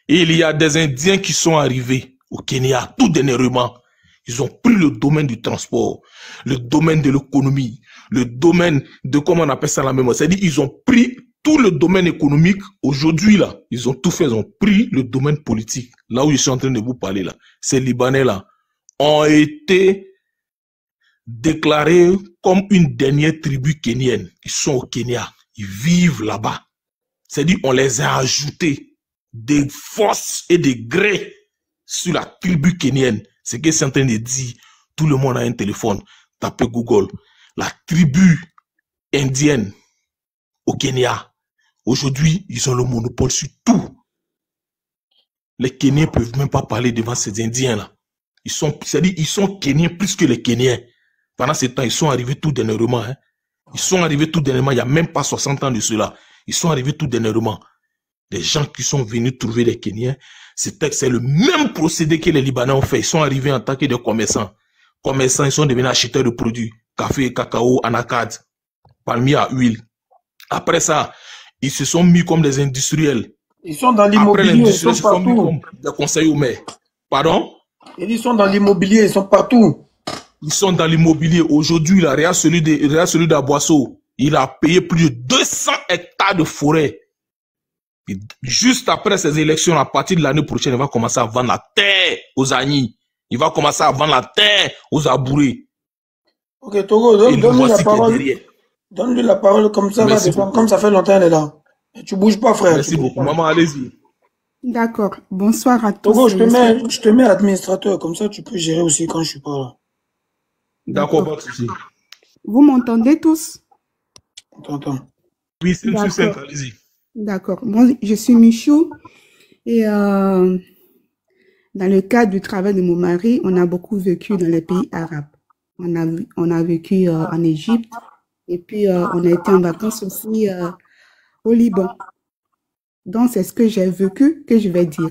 Et il y a des Indiens qui sont arrivés au Kenya tout dernièrement. Ils ont pris le domaine du transport, le domaine de l'économie, le domaine de, comment on appelle ça la mémoire. C'est-à-dire, ils ont pris tout le domaine économique. Aujourd'hui, là, ils ont tout fait. Ils ont pris le domaine politique. Là où je suis en train de vous parler, là. Ces Libanais, là, ont été déclarés comme une dernière tribu kenyenne. Ils sont au Kenya. Ils vivent là-bas. C'est-à-dire, on les a ajoutés des forces et des grès sur la tribu kenyenne. C'est ce que c'est en train de dire. Tout le monde a un téléphone. Tapez Google. La tribu indienne au Kenya. Aujourd'hui, ils ont le monopole sur tout. Les Kenyans ne peuvent même pas parler devant ces Indiens-là. C'est-à-dire, ils sont Kenyans plus que les Kenyans. Pendant ce temps, ils sont arrivés tout dernièrement. Hein. Ils sont arrivés tout dernièrement. Il n'y a même pas 60 ans de cela. Ils sont arrivés tout dernièrement. Des gens qui sont venus trouver les Kenyans, c'est le même procédé que les Libanais ont fait. Ils sont arrivés en tant que des commerçants. Commerçants, ils sont devenus acheteurs de produits. Café, cacao, anacarde, palmier à huile. Après ça, ils se sont mis comme des industriels. Ils sont dans l'immobilier, ils sont se sont mis comme des conseillers au maire. Pardon? Ils sont dans l'immobilier, ils sont partout. Ils sont dans l'immobilier. Aujourd'hui, la Real celui d'Aboisseau, il a payé plus de 200 hectares de forêt. Et juste après ces élections, à partir de l'année prochaine, il va commencer à vendre la terre aux Agnis. Il va commencer à vendre la terre aux Abourés. Ok, Togo, donne-lui la parole. Donne-lui la parole comme ça, va défendre. Comme ça fait longtemps, elle est là. Et tu bouges pas, frère. Merci beaucoup. Maman, allez-y. D'accord. Bonsoir à tous. Togo, je te mets administrateur. Comme ça, tu peux gérer aussi quand je suis pas là. D'accord, pas de souci. Vous m'entendez tous? On t'entend. Oui, c'est M. Cinq, allez-y. D'accord. Moi, je suis Michou. Et dans le cadre du travail de mon mari, on a beaucoup vécu dans les pays arabes. On a vécu en Égypte. Et puis, on a été en vacances aussi au Liban. Donc, c'est ce que j'ai vécu que je vais dire.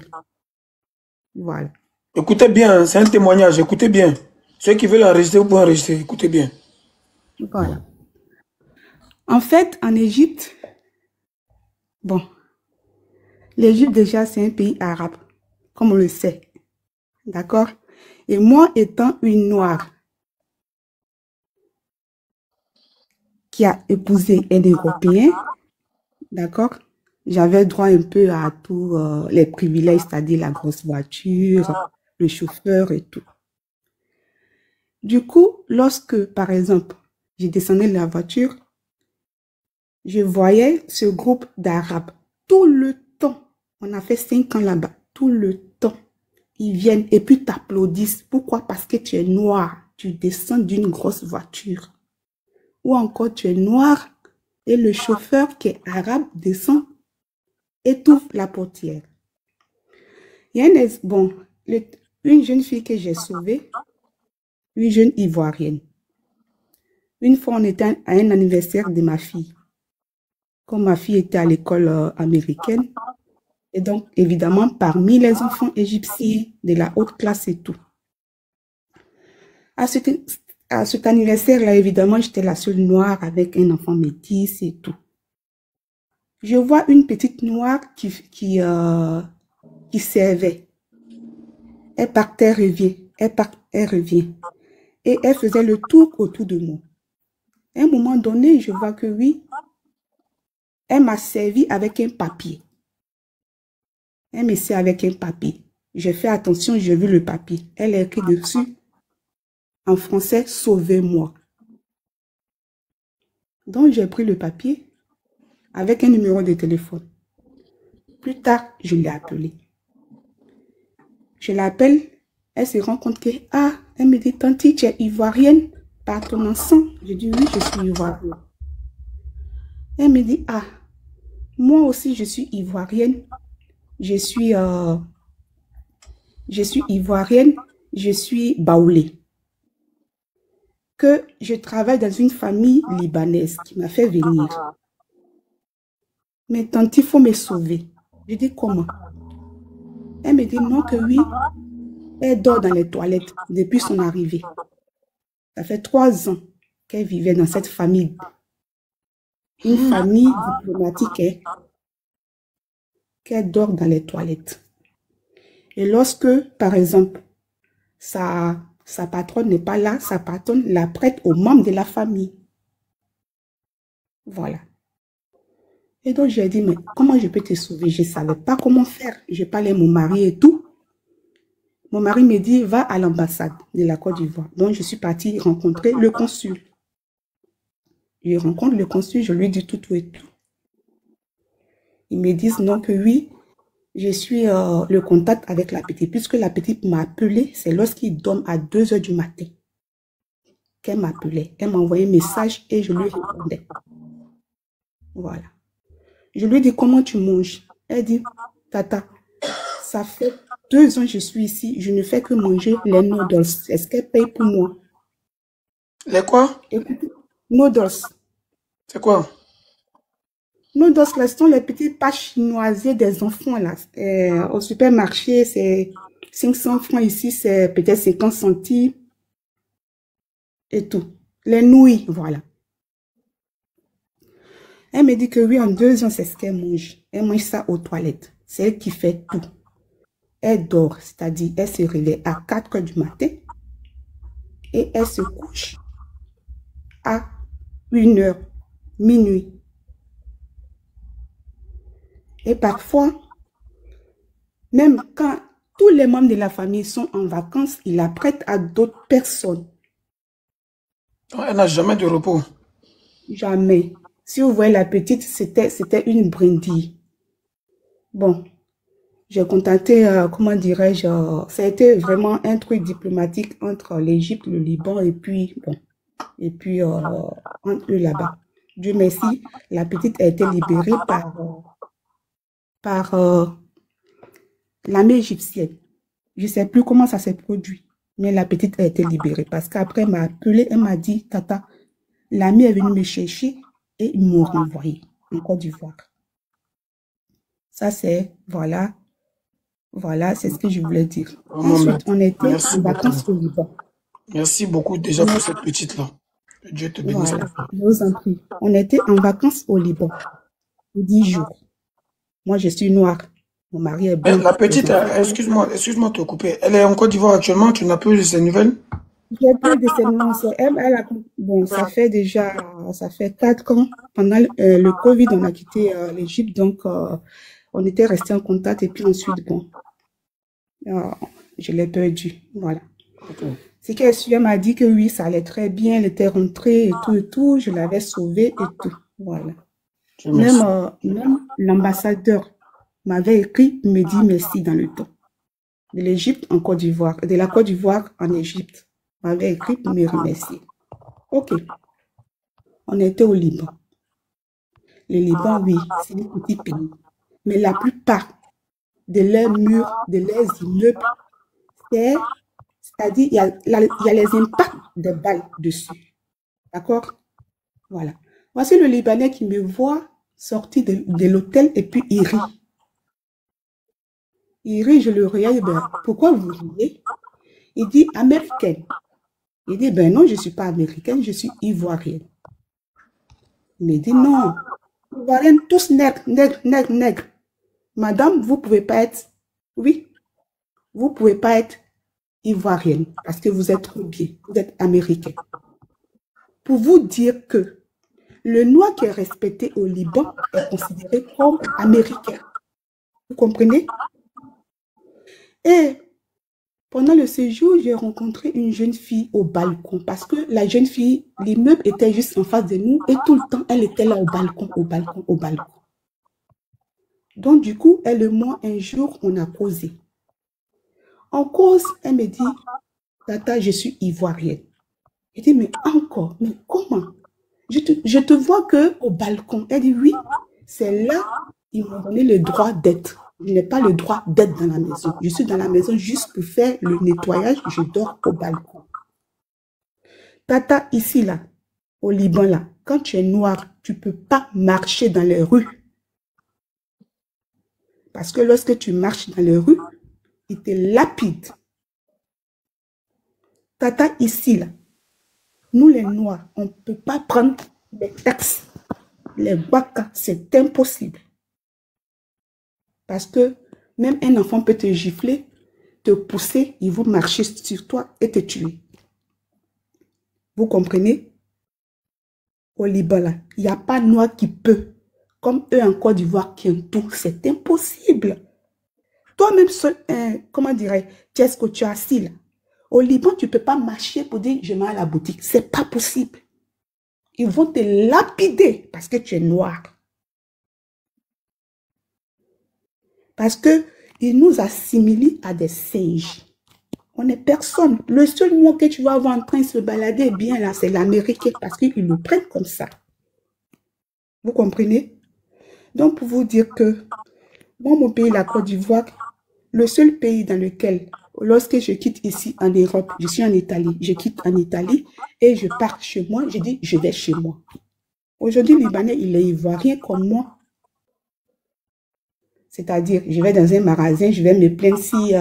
Voilà. Écoutez bien, c'est un témoignage. Écoutez bien. Ceux qui veulent enregistrer, vous pouvez enregistrer. Écoutez bien. Voilà. En fait, en Égypte, bon, l'Égypte déjà, c'est un pays arabe, comme on le sait. D'accord? Et moi, étant une noire qui a épousé un Européen, d'accord? J'avais droit un peu à tous les privilèges, c'est-à-dire la grosse voiture, le chauffeur et tout. Du coup, lorsque, par exemple, je descendais de la voiture, je voyais ce groupe d'Arabes tout le temps. On a fait 5 ans là-bas, tout le temps. Ils viennent et puis t'applaudissent. Pourquoi? Parce que tu es noir, tu descends d'une grosse voiture. Ou encore tu es noir et le chauffeur qui est arabe descend et t'ouvre la portière. Il y a une jeune fille que j'ai sauvée, une jeune ivoirienne. Une fois, on était à un anniversaire de ma fille. Comme ma fille était à l'école américaine, et donc, évidemment, parmi les enfants égyptiens de la haute classe et tout. À cet anniversaire-là, évidemment, j'étais la seule noire avec un enfant métis et tout. Je vois une petite noire qui servait. Elle partait, revient. Elle revient. Et elle faisait le tour autour de moi. À un moment donné, je vois que oui, elle m'a servi avec un papier. Elle me sert avec un papier. J'ai fait attention, j'ai vu le papier. Elle a écrit dessus, en français, « Sauvez-moi ». Donc, j'ai pris le papier avec un numéro de téléphone. Plus tard, je l'ai appelée. Je l'appelle, elle se rend compte que, elle me dit, tanti, tu es ivoirienne par ton sang. Je dis, oui, je suis ivoirienne. Elle me dit, moi aussi, je suis ivoirienne. Je suis ivoirienne, je suis baoulée. Que je travaille dans une famille libanaise qui m'a fait venir. Mais tante, il faut me sauver. Je dis comment? Elle me dit non, que oui, elle dort dans les toilettes depuis son arrivée. Ça fait 3 ans qu'elle vivait dans cette famille. Une famille diplomatique, qu'elle dort dans les toilettes. Et lorsque, par exemple, sa patronne n'est pas là, sa patronne la prête aux membres de la famille. Voilà. Et donc, j'ai dit, mais comment je peux te sauver? Je ne savais pas comment faire. Je parlais à mon mari et tout. Mon mari me dit, va à l'ambassade de la Côte d'Ivoire. Donc, je suis partie rencontrer le consul. Je rencontre le consul, je lui dis tout et tout. Ils me disent non que oui, je suis le contact avec la petite. Puisque la petite m'a appelé, c'est lorsqu'il dorme à 2 h du matin qu'elle m'appelait. Elle m'a envoyé un message et je lui répondais. Voilà. Je lui dis, comment tu manges? Elle dit, tata, ça fait 2 ans que je suis ici, je ne fais que manger les noodles. Est-ce qu'elle paye pour moi? Les quoi? Écoutez, noodles. C'est quoi? Noodles, ce sont les petites pâtes chinoisées des enfants là. Au supermarché, c'est 500 francs ici, c'est peut-être 50 centimes et tout. Les nouilles, voilà. Elle me dit que oui, en 2 ans, c'est ce qu'elle mange. Elle mange ça aux toilettes. C'est elle qui fait tout. Elle dort, c'est-à-dire elle se réveille à 4 h du matin et elle se couche à 1 h, minuit. Et parfois, même quand tous les membres de la famille sont en vacances, il la prête à d'autres personnes. Elle n'a jamais de repos. Jamais. Si vous voyez la petite, c'était une brindille. Bon, j'ai contacté, comment dirais-je, ça a été vraiment un truc diplomatique entre l'Égypte, le Liban et puis, bon, entre eux là-bas. Dieu merci, la petite a été libérée par l'armée égyptienne. Je ne sais plus comment ça s'est produit, mais la petite a été libérée parce qu'après, elle m'a appelé, elle m'a dit, tata, l'ami est venu me chercher et ils m'ont renvoyé en Côte d'Ivoire. Ça, c'est, voilà, c'est ce que je voulais dire. Ensuite, on était en vacances au Liban. Merci beaucoup déjà pour cette petite-là. Dieu te bénisse. Voilà, je vous en prie. On était en vacances au Liban, 10 jours. Moi, je suis noire. Mon mari est blanc. La petite, excuse-moi de te couper. Elle est en Côte d'Ivoire actuellement, tu n'as plus de ses nouvelles? J'ai plus de ses nouvelles. Bon, ça fait 4 ans. Pendant le Covid, on a quitté l'Égypte, donc on était resté en contact et puis ensuite, bon, je l'ai perdu. Voilà. Okay. C'est qu'elle m'a dit que oui, ça allait très bien, elle était rentrée et tout, je l'avais sauvée et tout. Voilà. Même l'ambassadeur m'avait écrit, me dit merci dans le temps. De l'Égypte en Côte d'Ivoire, de la Côte d'Ivoire en Égypte, m'avait écrit pour me remercier. Ok. On était au Liban. Le Liban, oui, c'est un petit pays. Mais la plupart de leurs murs, de leurs immeubles, c'est-à-dire, il y a les impacts des balles dessus. D'accord? Voilà. Voici le Libanais qui me voit sortir de l'hôtel et puis il rit. Il rit, je le regarde, ben, pourquoi vous riez? Il dit, américaine. Il dit, ben non, je ne suis pas américaine, je suis ivoirienne. Il me dit, non, ivoirienne, tous nègres. Madame, vous ne pouvez pas être, oui, vous ne pouvez pas être ivoirienne parce que vous êtes trop bien, vous êtes américaine. Pour vous dire que le noir qui est respecté au Liban est considéré comme américain. Vous comprenez? Et pendant le séjour, j'ai rencontré une jeune fille au balcon parce que la jeune fille, l'immeuble était juste en face de nous et tout le temps, elle était là au balcon. Donc, du coup, elle et moi, un jour, on a causé. En cause, elle me dit, tata, je suis ivoirienne. Je dis, mais encore, mais comment? Je te vois qu'au balcon. Elle dit, oui, c'est là, ils m'ont donné le droit d'être. Je n'ai pas le droit d'être dans la maison. Je suis dans la maison juste pour faire le nettoyage. Je dors au balcon. Tata, ici, là, au Liban, là, quand tu es noir, tu ne peux pas marcher dans les rues. Parce que lorsque tu marches dans les rues, ils te lapident. Tata, ici, là, nous les Noirs, on ne peut pas prendre les taxes, les wakas, c'est impossible. Parce que même un enfant peut te gifler, te pousser, ils vont marcher sur toi et te tuer. Vous comprenez? Au Liban, là, il n'y a pas noir qui peut, comme eux en Côte d'Ivoire qui ont tout. C'est impossible. Toi-même, comment dirais-je, tu es ce que tu as assis là. Au Liban, tu ne peux pas marcher pour dire je vais à la boutique. Ce n'est pas possible. Ils vont te lapider parce que tu es noir. Parce qu'ils nous assimilent à des singes. On n'est personne. Le seul mot que tu vas avoir en train de se balader bien là, c'est l'américain parce qu'ils le prennent comme ça. Vous comprenez? Donc, pour vous dire que moi, mon pays, la Côte d'Ivoire, le seul pays dans lequel, lorsque je quitte ici en Europe, je suis en Italie, je quitte en Italie et je pars chez moi, je dis je vais chez moi. Aujourd'hui, le Libanais, il est ivoirien comme moi. C'est-à-dire, je vais dans un magasin, je vais me plaindre si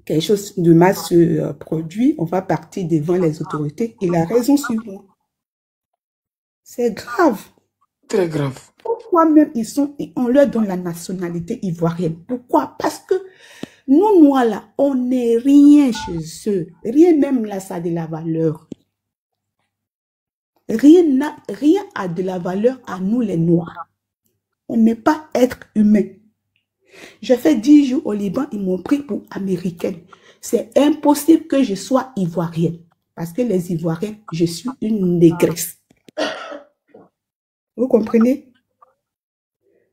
quelque chose de mal se produit, on va partir devant les autorités. Il a raison sur moi. C'est grave. Très grave. Pourquoi même on leur donne la nationalité ivoirienne? Pourquoi? Parce que nous, Noirs, là, on n'est rien chez eux. Rien même là, ça a de la valeur. Rien a de la valeur à nous, les Noirs. On n'est pas être humain. J'ai fait 10 jours au Liban, ils m'ont pris pour américaine. C'est impossible que je sois ivoirienne. Parce que les Ivoiriens, je suis une négresse. Vous comprenez?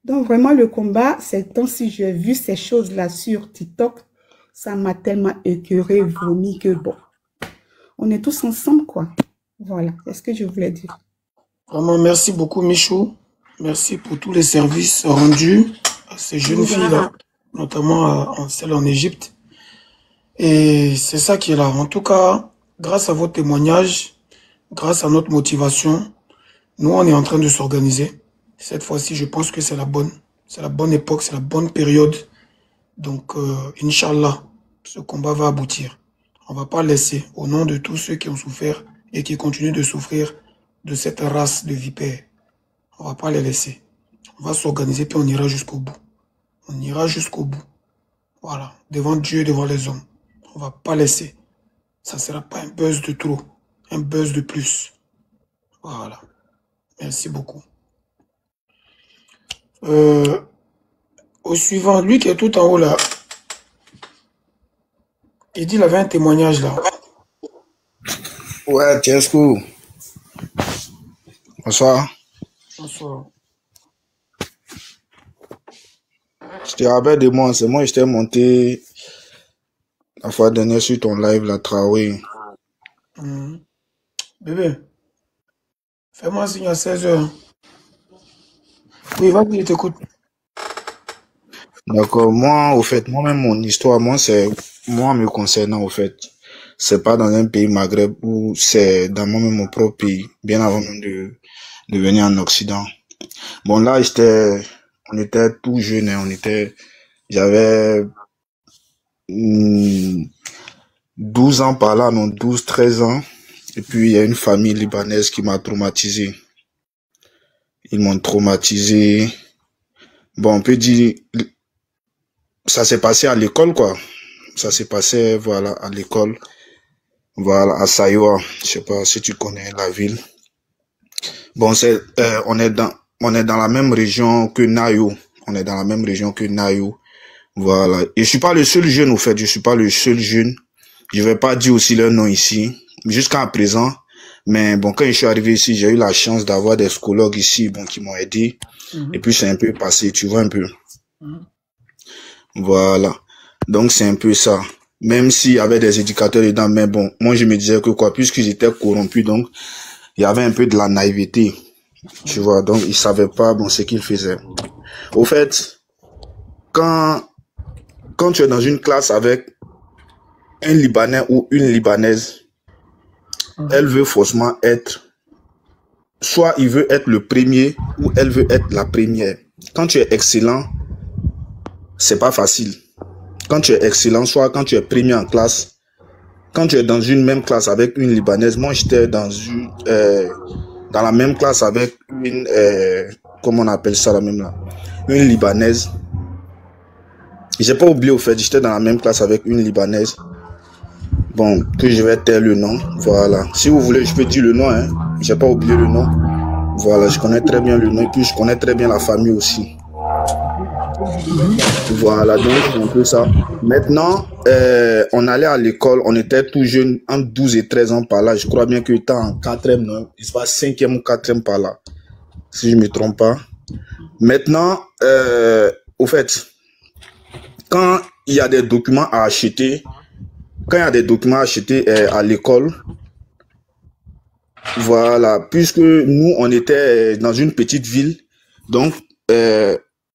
Donc vraiment, le combat, c'est tant si j'ai vu ces choses-là sur TikTok, ça m'a tellement écœuré, vomi que bon. On est tous ensemble, quoi. Voilà, c'est ce que je voulais dire. Vraiment, merci beaucoup, Michou. Merci pour tous les services rendus à ces jeunes filles-là, notamment celles en Égypte. Et c'est ça qui est là. En tout cas, grâce à vos témoignages, grâce à notre motivation, nous, on est en train de s'organiser. Cette fois-ci, je pense que c'est la bonne époque, c'est la bonne période. Donc, Inch'Allah, ce combat va aboutir. On ne va pas laisser, au nom de tous ceux qui ont souffert et qui continuent de souffrir de cette race de vipères. On ne va pas les laisser. On va s'organiser puis on ira jusqu'au bout. On ira jusqu'au bout. Voilà, devant Dieu, devant les hommes. On ne va pas laisser. Ça ne sera pas un buzz de trop, un buzz de plus. Voilà. Merci beaucoup. Au suivant, lui qui est tout en haut là, il dit qu'il avait un témoignage là. Ouais, Tiesco. Bonsoir. Bonsoir. Je te rappelle de moi, c'est moi qui t'ai monté la fois dernière sur ton live, la Traoré. Bébé, fais-moi un signe à 16h. Oui, vas-y, je t'écoute. D'accord. Moi, au fait, moi-même, mon histoire, moi me concernant, au fait, c'est pas dans un pays Maghreb ou c'est dans moi-même mon propre pays, bien avant même de venir en Occident. Bon, là, on était tout jeunes, hein, j'avais 12 ans par là, non, 12, 13 ans. Et puis, il y a une famille libanaise qui m'a traumatisé. Ils m'ont traumatisé. Bon, on peut dire, ça s'est passé à l'école, quoi. Ça s'est passé, voilà, à l'école. Voilà, à Saïwa. Je sais pas si tu connais la ville. Bon, on est dans la même région que Nayo. On est dans la même région que Nayo. Voilà. Et je suis pas le seul jeune, au fait. Je suis pas le seul jeune. Je vais pas dire aussi leur nom ici. Jusqu'à présent. Mais bon, quand je suis arrivé ici, j'ai eu la chance d'avoir des psychologues ici, bon, qui m'ont aidé. Et puis c'est un peu passé, tu vois un peu. Voilà. Donc c'est un peu ça. Même s'il y avait des éducateurs dedans, mais bon, moi je me disais que quoi, puisqu'ils étaient corrompus, donc il y avait un peu de la naïveté. Tu vois, donc ils savaient pas, bon, ce qu'ils faisaient. Au fait, quand tu es dans une classe avec un Libanais ou une Libanaise, elle veut forcément être, soit il veut être le premier ou elle veut être la première. Quand tu es excellent, c'est pas facile. Quand tu es excellent, soit quand tu es premier en classe, quand tu es dans une même classe avec une Libanaise, moi j'étais dans la même classe avec une, comment on appelle ça la même là, une Libanaise. J'ai pas oublié au fait, j'étais dans la même classe avec une Libanaise. Bon, que je vais taire le nom. Voilà. Si vous voulez, je peux dire le nom, hein. J'ai pas oublié le nom. Voilà, je connais très bien le nom et puis je connais très bien la famille aussi. Voilà, donc c'est un peu ça. Maintenant, on allait à l'école, on était tout jeunes, entre 12 et 13 ans par là. Je crois bien que tu en 4e, non? Il se passe 5e ou 4e par là, si je ne me trompe pas. Maintenant, au fait, quand il y a des documents à acheter, à l'école, voilà, puisque nous, on était dans une petite ville, donc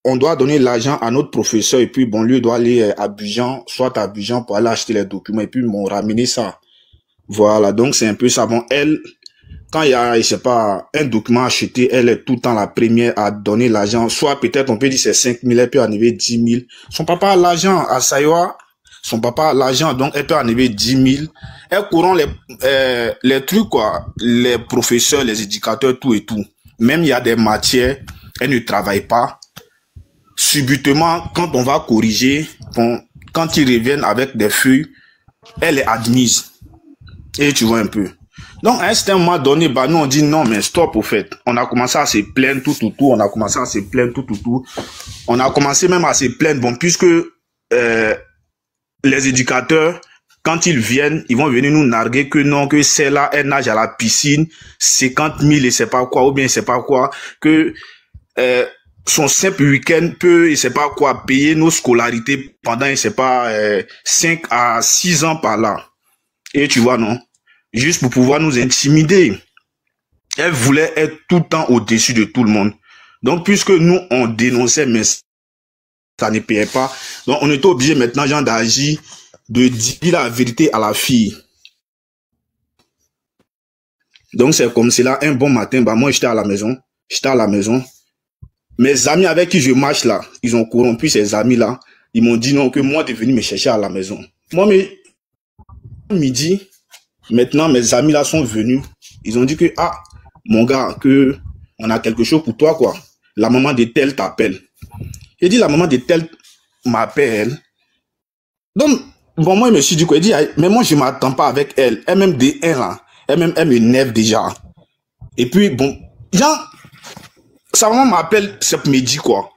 on doit donner l'argent à notre professeur et puis bon, lui doit aller à Abidjan, soit à Abidjan pour aller acheter les documents et puis m'ont ramené ça. Voilà, donc c'est un peu ça. Bon, elle, quand il y a, je sais pas, un document acheté, elle est tout le temps la première à donner l'argent. Soit peut-être on peut dire c'est 5 000, elle peut arriver 10 000. Son papa a l'argent à Sayoa, son papa a l'argent, donc elle peut arriver 10 000. Elle courant les trucs, quoi, les professeurs, les éducateurs, tout et tout. Même il y a des matières, elle ne travaille pas. Subitement, quand on va corriger, bon, quand ils reviennent avec des feuilles, elle est admise. Et tu vois un peu. Donc, à un certain moment donné, bah, nous, on dit non, mais stop, au fait. On a commencé à se plaindre tout. On a commencé à se plaindre tout. On a commencé même à se plaindre, bon, puisque les éducateurs, quand ils viennent, ils vont venir nous narguer que non, que celle-là, elle nage à la piscine, 50 000 et c'est pas quoi, ou bien c'est pas quoi, que son simple week-end peut, il sait pas quoi, payer nos scolarités pendant, il sait pas, 5 à 6 ans par là. Et tu vois, non? Juste pour pouvoir nous intimider. Elle voulait être tout le temps au-dessus de tout le monde. Donc, puisque nous, on dénonçait, mais ça ne payait pas. Donc, on était obligé maintenant, genre, d'agir, de dire la vérité à la fille. Donc, c'est comme cela, un bon matin, bah, moi, j'étais à la maison. Mes amis avec qui je marche là, ils ont corrompu ces amis-là. Ils m'ont dit non, que moi, de venir me chercher à la maison. Moi, mais, midi, maintenant, mes amis là sont venus. Ils ont dit que, ah, mon gars, que on a quelque chose pour toi, quoi. La maman de tel t'appelle. J'ai dit, la maman de tel m'appelle. Donc, bon, moi, je me suis dit quoi. Il dit, mais moi, je m'attends pas avec elle. Elle-même de elle, là. Elle-même, elle m'énerve déjà. Et puis, bon, genre, sa maman m'appelle samedi, quoi.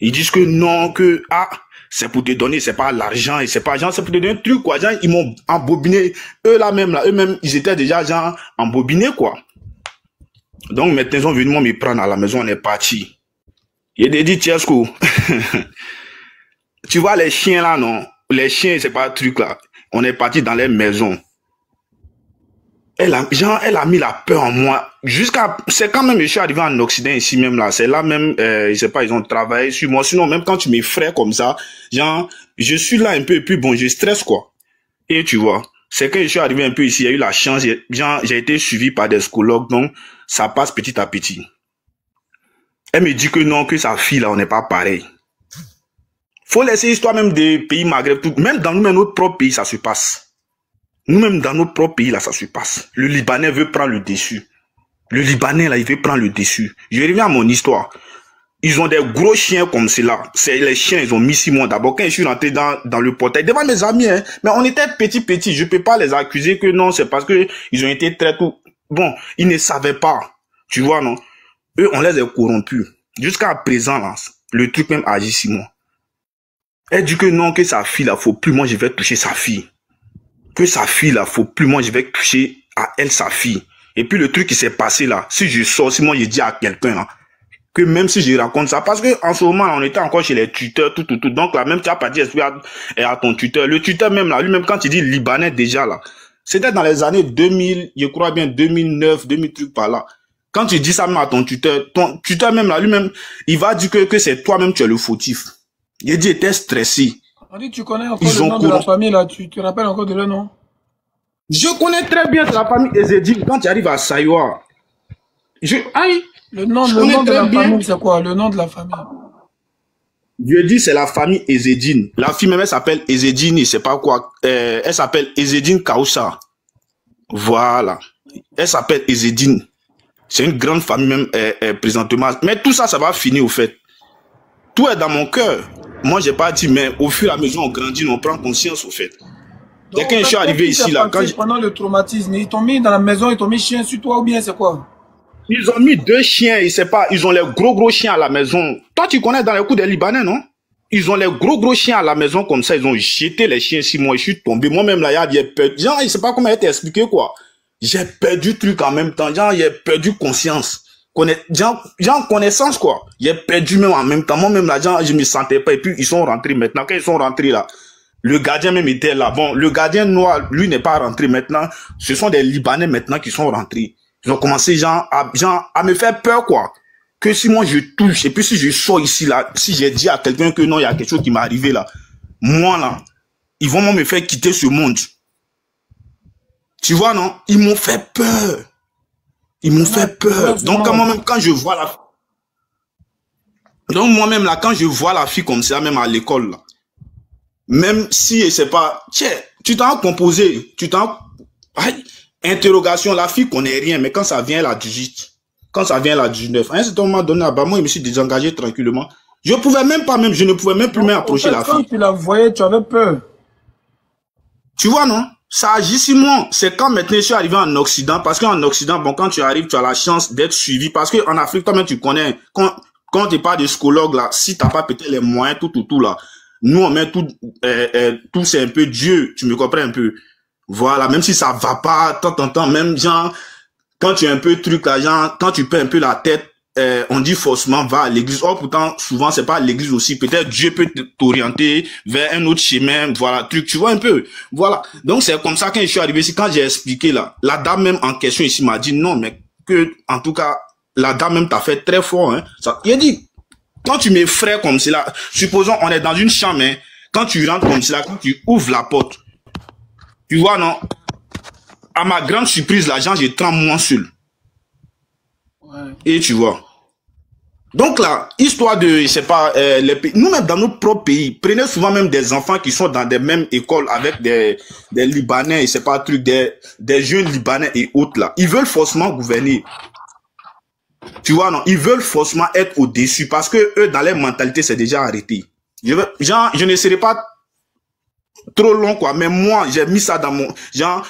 Ils disent que non, que, ah, c'est pour te donner, c'est pas l'argent, et c'est pas, genre, c'est pour te donner un truc, quoi. Genre, ils m'ont embobiné. Eux-mêmes, ils étaient déjà, genre, embobinés, quoi. Donc, maintenant, ils sont venus me prendre à la maison, on est parti. J'ai dit, Tiesco, tu vois les chiens là, non? Les chiens, c'est pas un truc là. On est parti dans les maisons. Elle a mis la peur en moi. C'est quand même, je suis arrivé en Occident ici même là. C'est là même, je sais pas, ils ont travaillé sur moi. Sinon, même quand tu m'effraies comme ça, genre, je suis là un peu, et puis bon, je stresse quoi. Et tu vois, c'est que je suis arrivé un peu ici, il y a eu la chance, j'ai été suivi par des psychologues, donc ça passe petit à petit. Elle me dit que non, que sa fille là, on n'est pas pareil. Faut laisser l'histoire même des pays Maghreb, tout, même dans nous-mêmes, notre propre pays, ça se passe. Nous-mêmes, dans notre propre pays, là, ça se passe. Le Libanais veut prendre le dessus. Le Libanais, là, il veut prendre le dessus. Je reviens à mon histoire. Ils ont des gros chiens comme cela. C'est les chiens, ils ont mis 6 mois. D'abord, quand je suis rentré dans le portail, devant mes amis, hein, mais on était petits. Je peux pas les accuser que non, c'est parce que ils ont été très tout. Bon, ils ne savaient pas. Tu vois, non? Eux, on les a corrompus. Jusqu'à présent, là, le truc même agit 6 mois. Elle dit que non, que sa fille, là, faut plus, moi, je vais toucher sa fille. Que sa fille, là, faut plus, moi, je vais toucher à elle, sa fille. Et puis, le truc qui s'est passé, là, si je sors, si moi, je dis à quelqu'un, là, que même si je raconte ça, parce que en ce moment, là, on était encore chez les tuteurs, tout. Donc, là, même, tu as pas dit, à ton tuteur. Le tuteur, même, là, lui-même, quand il dit Libanais, déjà, là, c'était dans les années 2000, je crois bien, 2009, 2000 trucs par là. Quand tu dis ça même à ton tuteur même, là, lui-même, il va dire que c'est toi-même, tu es le fautif. Il dit, était stressé. On dit, tu connais encore le nom de la famille, là, tu te rappelles encore de leur nom? Je connais très bien la famille Ezedine. Quand tu arrives à Sayoa, le nom de la famille, c'est quoi? Le nom de la famille? Je dis, c'est la famille Ezedine. La fille même, elle s'appelle Ezedine, je sais pas quoi. Elle s'appelle Ezedine Kaoussa. Voilà. Elle s'appelle Ezedine. C'est une grande famille même, présentement. Mais tout ça, ça va finir, au fait. Tout est dans mon cœur. moi, j'ai pas dit, mais au fur et à mesure, on grandit, on prend conscience, au fait. Dès que je suis arrivé ici, là, pendant le traumatisme, ils t'ont mis dans la maison, ils t'ont mis chien sur toi ou bien c'est quoi? Ils ont mis 2 chiens, et c'est pas, ils ont les gros chiens à la maison. Toi, tu connais dans les coups des Libanais, non? Ils ont les gros chiens à la maison comme ça, ils ont jeté les chiens sur moi, je suis tombé. Moi-même, là, j'ai perdu, genre, je sais pas comment elle t'a expliqué, quoi. J'ai perdu truc en même temps, genre, j'ai perdu conscience. Genre, connaissance, quoi. J'ai perdu même en même temps. Moi-même, là, genre, je me sentais pas, et puis ils sont rentrés maintenant. Quand ils sont rentrés, là, le gardien même était là. Bon, le gardien noir, lui, n'est pas rentré maintenant. Ce sont des Libanais maintenant qui sont rentrés. Ils ont commencé, genre, à me faire peur, quoi. Que si moi je touche, et puis si je sors ici, là, si j'ai dit à quelqu'un que non, il y a quelque chose qui m'est arrivé, là, moi, là, ils vont me faire quitter ce monde. Tu vois, non? Ils m'ont fait peur. Ils m'ont fait peur. Donc, moi-même, quand je vois la... Donc, moi-même, là, quand je vois la fille comme ça, même à l'école, là, même si c'est pas... Tiens, tu t'en as composé, interrogation, la fille connaît rien, mais quand ça vient, elle a 18. Quand ça vient, elle a 19. À un certain moment donné, moi, je me suis désengagé tranquillement. Je ne pouvais même plus m'approcher la fille. Quand tu la voyais, tu avais peur. Tu vois, non? Ça agit sur moi. C'est quand maintenant je suis arrivé en Occident, parce qu'en Occident, bon, quand tu arrives, tu as la chance d'être suivi, parce qu'en Afrique, toi-même, tu connais, quand tu n'es pas de psychologue, là, si tu n'as pas peut-être les moyens, tout, là, nous, on met tout, c'est un peu Dieu, tu me comprends un peu. Voilà, même si ça va pas, tant, même genre, quand tu es un peu truc là, genre, quand tu perds un peu la tête, on dit forcément va à l'église. Or, pourtant, souvent, c'est pas à l'église aussi. Peut-être Dieu peut t'orienter vers un autre chemin, voilà, truc, tu vois un peu. Voilà. Donc, c'est comme ça quand je suis arrivé ici, quand j'ai expliqué là, la dame même en question ici m'a dit non, mais que, en tout cas, la dame même t'a fait très fort, hein. Ça, il a dit, quand tu m'effraies comme cela, supposons, on est dans une chambre, hein, quand tu rentres comme cela, quand tu ouvres la porte, tu vois, non? À ma grande surprise, là, genre, je tremble moi seul. Ouais. Et tu vois. Donc là, histoire de, je sais pas, les pays, nous-mêmes dans notre propre pays, prenez souvent même des enfants qui sont dans des mêmes écoles avec des Libanais, je sais pas, truc, des jeunes Libanais et autres là. Ils veulent forcément gouverner. Tu vois, non? Ils veulent forcément être au-dessus parce que eux, dans leur mentalité, c'est déjà arrêté. Je ne serai pas trop long, quoi, mais moi, j'ai mis ça dans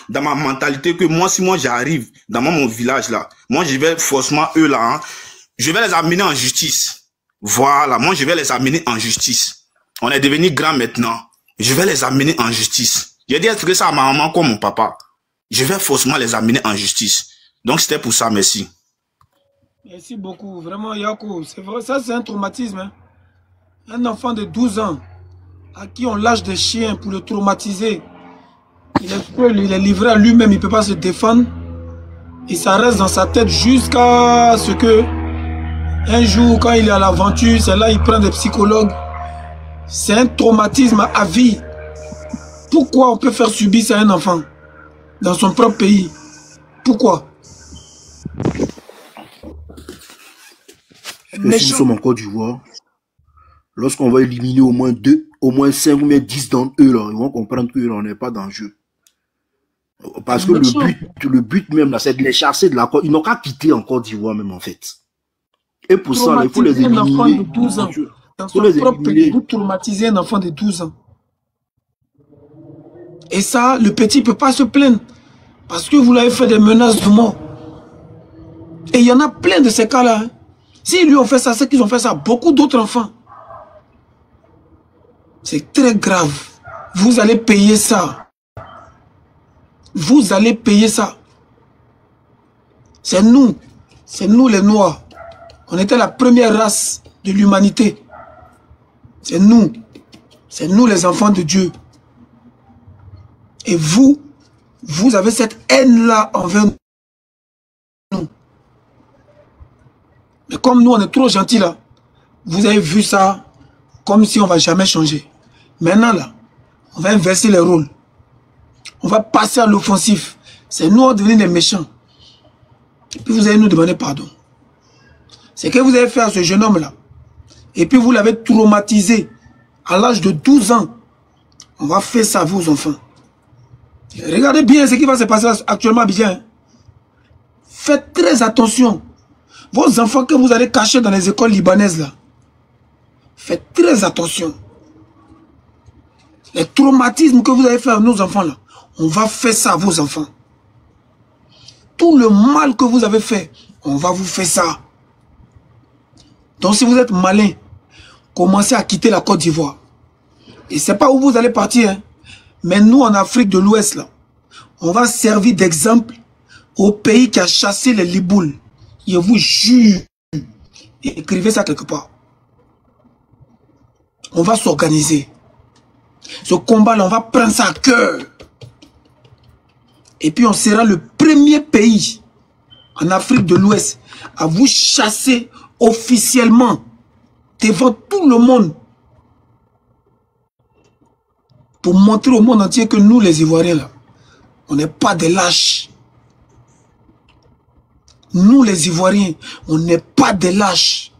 dans ma mentalité que moi, si moi j'arrive dans mon village là, moi je vais forcément eux là, hein, je vais les amener en justice. Voilà, moi je vais les amener en justice. On est devenu grand maintenant. Je vais les amener en justice. J'ai dit expliquer ça à ma maman comme mon papa. Je vais forcément les amener en justice. Donc c'était pour ça, merci. Merci beaucoup, vraiment Yako, c'est vrai, ça c'est un traumatisme, hein. Un enfant de 12 ans à qui on lâche des chiens pour le traumatiser. Il est seul, il est livré à lui-même, il ne peut pas se défendre. Et ça reste dans sa tête jusqu'à ce que un jour, quand il est à l'aventure, c'est là qu'il prend des psychologues. C'est un traumatisme à vie. Pourquoi on peut faire subir ça à un enfant dans son propre pays? Pourquoi? Parce que si nous sommes en Côte d'Ivoire, lorsqu'on va éliminer au moins 5 ou 10 d'entre eux, là, ils vont comprendre qu'on n'est pas dans le jeu. Parce que le but même, c'est de les chasser de la Côte. Ils n'ont qu'à quitter en Côte d'Ivoire même, en fait. Et pour ça, là, il faut les éliminer. Un enfant de 12 ans. Dans son propre pays, vous traumatisez un enfant de 12 ans. Et ça, le petit ne peut pas se plaindre. Parce que vous l'avez fait des menaces de mort. Et il y en a plein de ces cas-là. Hein. S'ils lui ont fait ça, c'est qu'ils ont fait ça à beaucoup d'autres enfants. C'est très grave. Vous allez payer ça. Vous allez payer ça. C'est nous les Noirs. On était la première race de l'humanité. C'est nous les enfants de Dieu. Et vous avez cette haine-là envers nous. Mais comme nous, on est trop gentils là, vous avez vu ça comme si on ne va jamais changer. Maintenant là, on va inverser les rôles. On va passer à l'offensif. C'est nous, on va devenir des méchants. Et puis vous allez nous demander pardon. C'est que vous avez fait à ce jeune homme là. Et puis vous l'avez traumatisé à l'âge de 12 ans. On va faire ça à vos enfants. Et regardez bien ce qui va se passer actuellement à Abidjan. Faites très attention. Vos enfants que vous allez cacher dans les écoles libanaises là. Faites très attention. Les traumatismes que vous avez fait à nos enfants, là, on va faire ça à vos enfants. Tout le mal que vous avez fait, on va vous faire ça. Donc si vous êtes malin, commencez à quitter la Côte d'Ivoire. Et c'est pas où vous allez partir. Hein. Mais nous, en Afrique de l'Ouest, là, on va servir d'exemple au pays qui a chassé les Libouls. Je vous jure. Écrivez ça quelque part. On va s'organiser. Ce combat-là, on va prendre ça à cœur. Et puis on sera le premier pays en Afrique de l'Ouest à vous chasser officiellement devant tout le monde pour montrer au monde entier que nous, les Ivoiriens, là, on n'est pas des lâches. Nous, les Ivoiriens, on n'est pas des lâches.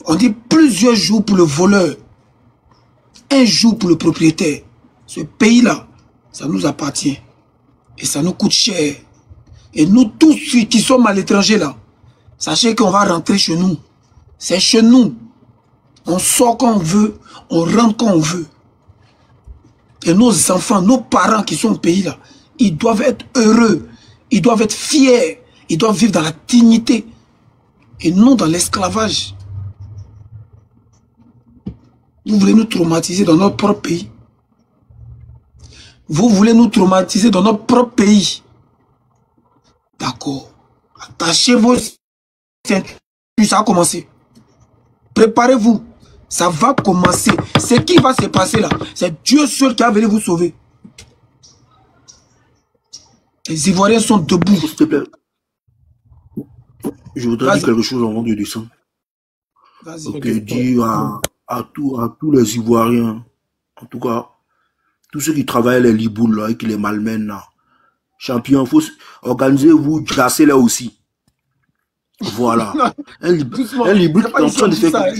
On dit plusieurs jours pour le voleur, un jour pour le propriétaire. Ce pays-là, ça nous appartient. Et ça nous coûte cher. Et nous, tous ceux qui sommes à l'étranger, là, sachez qu'on va rentrer chez nous. C'est chez nous. On sort quand on veut, on rentre quand on veut. Et nos enfants, nos parents qui sont au pays, là, ils doivent être heureux. Ils doivent être fiers. Ils doivent vivre dans la dignité. Et non dans l'esclavage. Vous voulez nous traumatiser dans notre propre pays. Vous voulez nous traumatiser dans notre propre pays. D'accord. Attachez vos ceintures. Ça a commencé. Préparez-vous. Ça va commencer. Ce qui va se passer là, c'est Dieu seul qui va venir vous sauver. Les Ivoiriens sont debout. S'il te plaît. Je voudrais dire quelque chose avant de descendre. Vas-y. Ok, dis à tous les Ivoiriens, en tout cas, tous ceux qui travaillent les Libouls là et qui les malmènent là. Champion, faut organisez-vous, grassez-les aussi. Voilà. Un Liboul qui est en train de faire.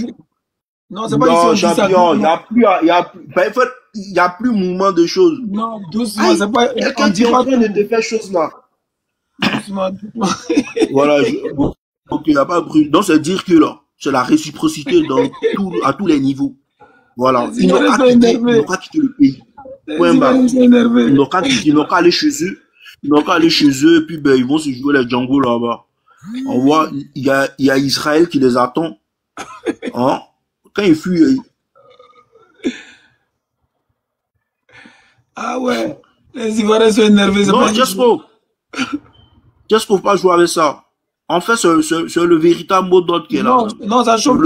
Non, c'est pas ici. Champion, il n'y a plus mouvement de choses. Non, doucement, c'est pas. Quelqu'un qui est en train de te faire chose là. Doucement. Voilà. Ok, il n'y a pas de bruit. Donc, c'est dire que là, c'est la réciprocité à tous les niveaux. Voilà. Ils n'ont qu'à quitter le pays. Point barre. Ils n'ont qu'à aller chez eux. Ils n'ont qu'à aller chez eux et puis ben, ils vont se jouer les Django là-bas. On voit, il y a Israël qui les attend. Hein? Quand ils fuient. Ah ouais, les Ivoiriens sont énervés. Non, Jesco, faut pas jouer avec ça. En fait, c'est le véritable mot d'ordre qui est là. Non, ça choque.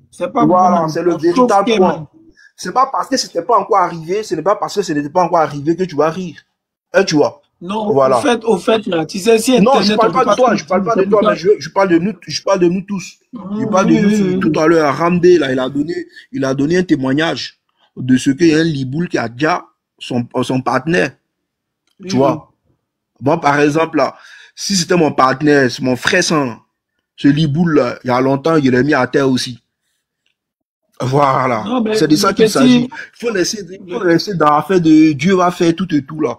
C'est pas voilà, c'est le véritable point. C'est pas parce que c'était pas encore arrivé, ce n'est pas parce que ce n'était pas encore arrivé que tu vas rire. Tu vois. Non, voilà. Au fait, là, tu sais, si Internet, non, je parle pas de toi, je parle pas de toi, mais je parle de nous, je parle de nous tous. Je parle de nous tout à l'heure. Ramdé, là, il a donné un témoignage de ce qu'il y a un Liboul qui a déjà son partenaire. Tu vois. Bon, par exemple, là, si c'était mon partenaire, c'est mon frère sang, ce Liboul, là, il y a longtemps, il l'a mis à terre aussi. Voilà. C'est de ça qu'il s'agit. Il faut laisser dans l'affaire de Dieu va faire tout et tout, là.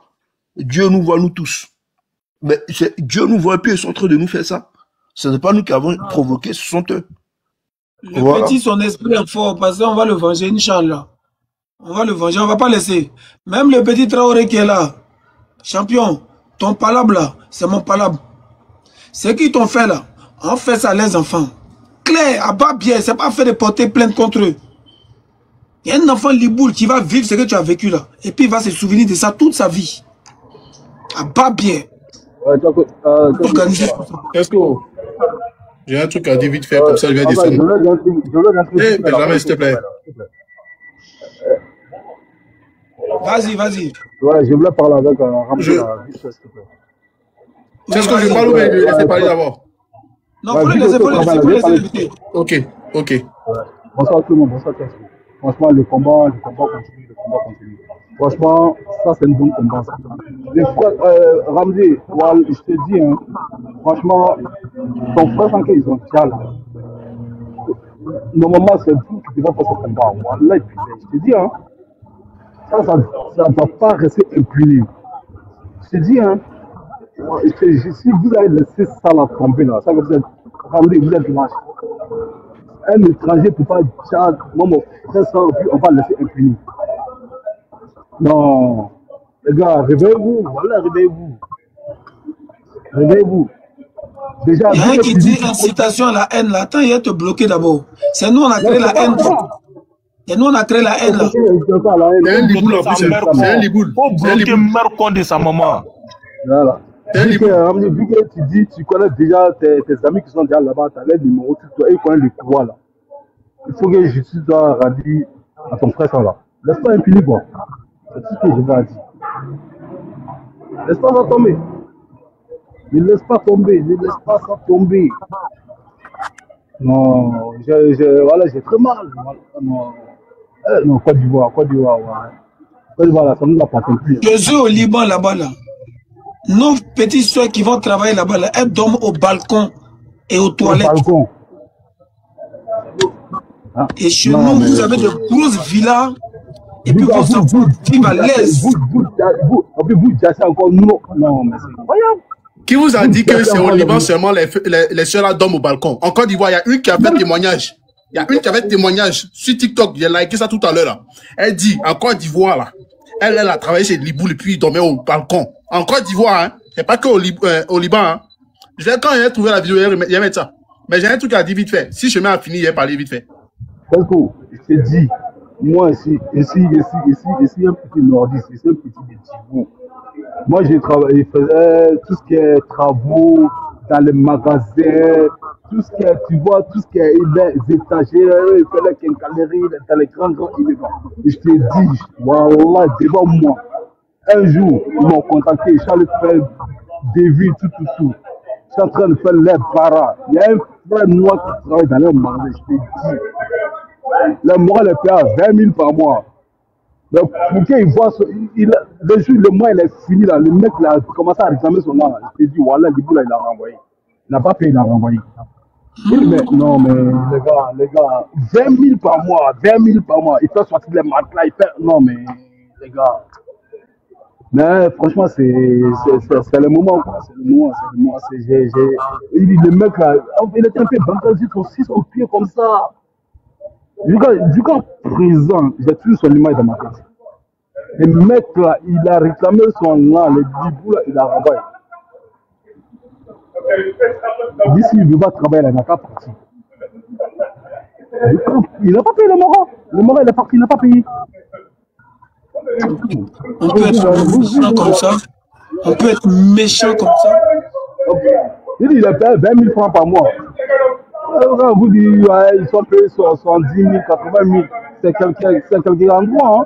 Dieu nous voit, nous tous. Mais Dieu nous voit, puis ils sont en train de nous faire ça. Ce n'est pas nous qui avons provoqué, ce sont eux. Le petit, son esprit est fort, parce qu'on va le venger, Inch'Allah. On va le venger, on va pas laisser. Même le petit Traoré qui est là, champion, ton palabre là, c'est mon palabre. Ce qu'ils t'ont fait là, on fait ça les enfants. Claire, à bas bien, c'est pas fait de porter plainte contre eux. Il y a un enfant Liboul qui va vivre ce que tu as vécu là. Et puis il va se souvenir de ça toute sa vie. À bas bien. Est-ce que j'ai un truc à dire vite fait, comme ça je vais descendre. Benjamin, s'il te plaît. Vas-y. Ouais, je voulais parler avec Est-ce que je parle ou bien je laisse parler d'abord? Non, faut le laisser éviter. Ok. Ouais. Bonsoir tout le monde, bonsoir Casco. Franchement, le combat continue. Franchement, ça c'est une bonne combat. Ramzi, je te dis, hein, franchement, ton frère sans qu'ils sont déjà là. Normalement, c'est vous qui devez faire ce combat. Là, je te dis, hein, ça ne va pas rester impuni. Je te dis, hein, si vous avez laissé ça là tomber là, ça veut dire, Ramzi, vous êtes lâche. Un étranger ne peut pas dire, moi, mon frère, ça, on va le laisser impuni. Non. Les gars, réveillez-vous. Voilà, réveillez-vous. Réveillez-vous. Déjà, il y a un qui dit incitation à la haine là. Attends, il va te bloquer d'abord. C'est nous, on a créé la haine. Et nous, on a créé la haine là. C'est un liboule en plus. C'est un liboule. Faut bloquer mère con de sa maman. Voilà. Vu que tu dis, tu connais déjà tes amis qui sont déjà là-bas, tu as les numéros, ils connaissent les couloirs là. Il faut que justice soit rendue à ton frère là. Laisse pas impuni quoi. C'est tout ce que je vais dire. Laisse pas ça tomber. Ne laisse pas tomber. Ne laisse pas ça tomber. Non, voilà, j'ai très mal. Non, non, Côte d'Ivoire, ouais. Côte d'Ivoire là, ça nous appartient plus. Les œufs au Liban là-bas là. Nos petites soeurs qui vont travailler là-bas, là, elles dorment au balcon et aux toilettes. Balcon. Ah, et chez nous, vous avez de grosses villas. Et puis vos enfants vivent à l'aise. Vous dites encore non, mais c'est incroyable. Qui vous a dit que c'est au Liban seulement les soeurs là dorment au balcon? En Côte d'Ivoire, il y a une qui a fait témoignage. Il y a une qui a fait témoignage sur TikTok. J'ai liké ça tout à l'heure là. Elle dit, en Côte d'Ivoire là, elle a travaillé chez Liboul et puis il dormait au balcon. En Côte d'Ivoire, hein, c'est pas que au Liban. Hein. Quand j'ai trouvé la vidéo, il y avait ça. Mais j'ai un truc à dire vite fait. Si je mets à finir, il va parler vite fait. Parce que je te dis, moi ici, un petit nordiste, ici un petit Djibouti. Moi j'ai travaillé, je faisais tout ce qui est travaux dans les magasins, tout ce qui est, tu vois, tout ce qui est les étagères, il fallait les quincailleries, dans les grands événements. Et je te dis, voilà, devant moi, un jour, ils m'ont contacté, je suis allé faire des vues, tout. Je suis en train de faire les paras. Il y a un frère noir qui travaille dans les magasins, je te dis. Le mois, il est payé à 20 000 par mois. Donc, pour qu'il voit, le jour, le mois, il est fini là. Le mec, il a commencé à réclamer son nom. Je te dis, voilà, le bout là, il a renvoyé. Il n'a pas payé, il a renvoyé. Non, mais les gars, 20 000 par mois, 20 000 par mois. Il fait sortir les matelas, il fait. Non, mais les gars. Mais franchement, c'est le moment, quoi. C'est le moment. Le mec là, il était un peu bancal, il son pied comme ça. Du cas présent, j'ai toujours son image dans ma tête. Le mec là, il a réclamé son nom, le dibou là, il a renvoyé. D'ici, il ne veut pas travailler, il n'a pas parti. Il n'a pas payé le moral. Le moral, il est parti, il n'a pas payé. On peut être méchant comme ça. On peut être méchant comme ça. Il a payé 20 000 francs par mois. Quand vous dites, ouais, ils sont payés 70 000, 80 000, c'est quelques endroits. Hein.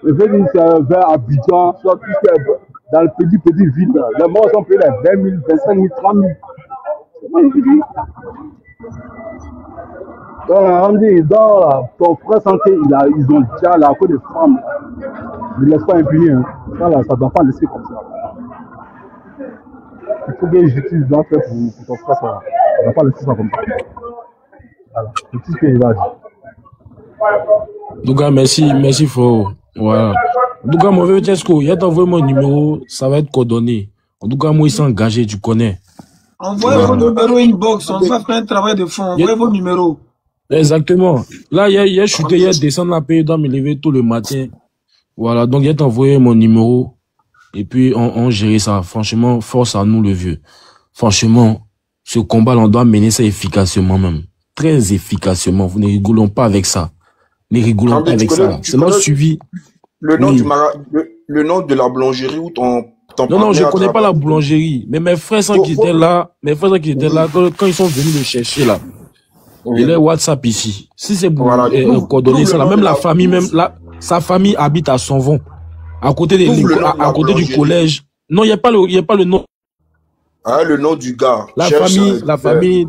Je veux dire, c'est vers Abidjan, soit tout ce qui est dans le petit ville. Les morts sont payés 20 000, 25 000, 30 000. C'est pas évident. On dit, dans ton frère santé, ils ont déjà la cause des femmes. Ne laisse pas impunir. Hein. Ça ne doit pas laisser comme ça. Il faut que justice doit faire pour ton frère. Ça ne doit pas laisser ça comme ça. Voilà. C'est tout ce que je vais dire. Donc, merci fort. Voilà. En tout cas, mon vieux Tchesco, il y a envoyé mon numéro, ça va être coordonné. En tout cas, moi, ils sont engagés, tu connais. Envoyez vos numéros inbox, on va faire un travail de fond. Envoyez vos numéros. Exactement. Là, il y a chuté, il y a descendu la paix, je dois me lever tout le matin. Voilà, donc il y a envoyé mon numéro. Et puis, on gérait ça. Franchement, force à nous, le vieux. Franchement, ce combat, on doit mener ça efficacement même. Très efficacement. Vous ne rigolons pas avec ça. Ne rigolons pas avec ça. C'est notre suivi. Le nom le nom de la boulangerie où ton non, je connais pas la boulangerie. Mais mes frères qui étaient là, quand ils sont venus me chercher là, il est WhatsApp ici. Si c'est pour coordonner ça, là, même la famille, sa famille habite à Sonvon, à côté du collège. Non, il n'y a pas le nom. Ah, le nom du gars. La famille.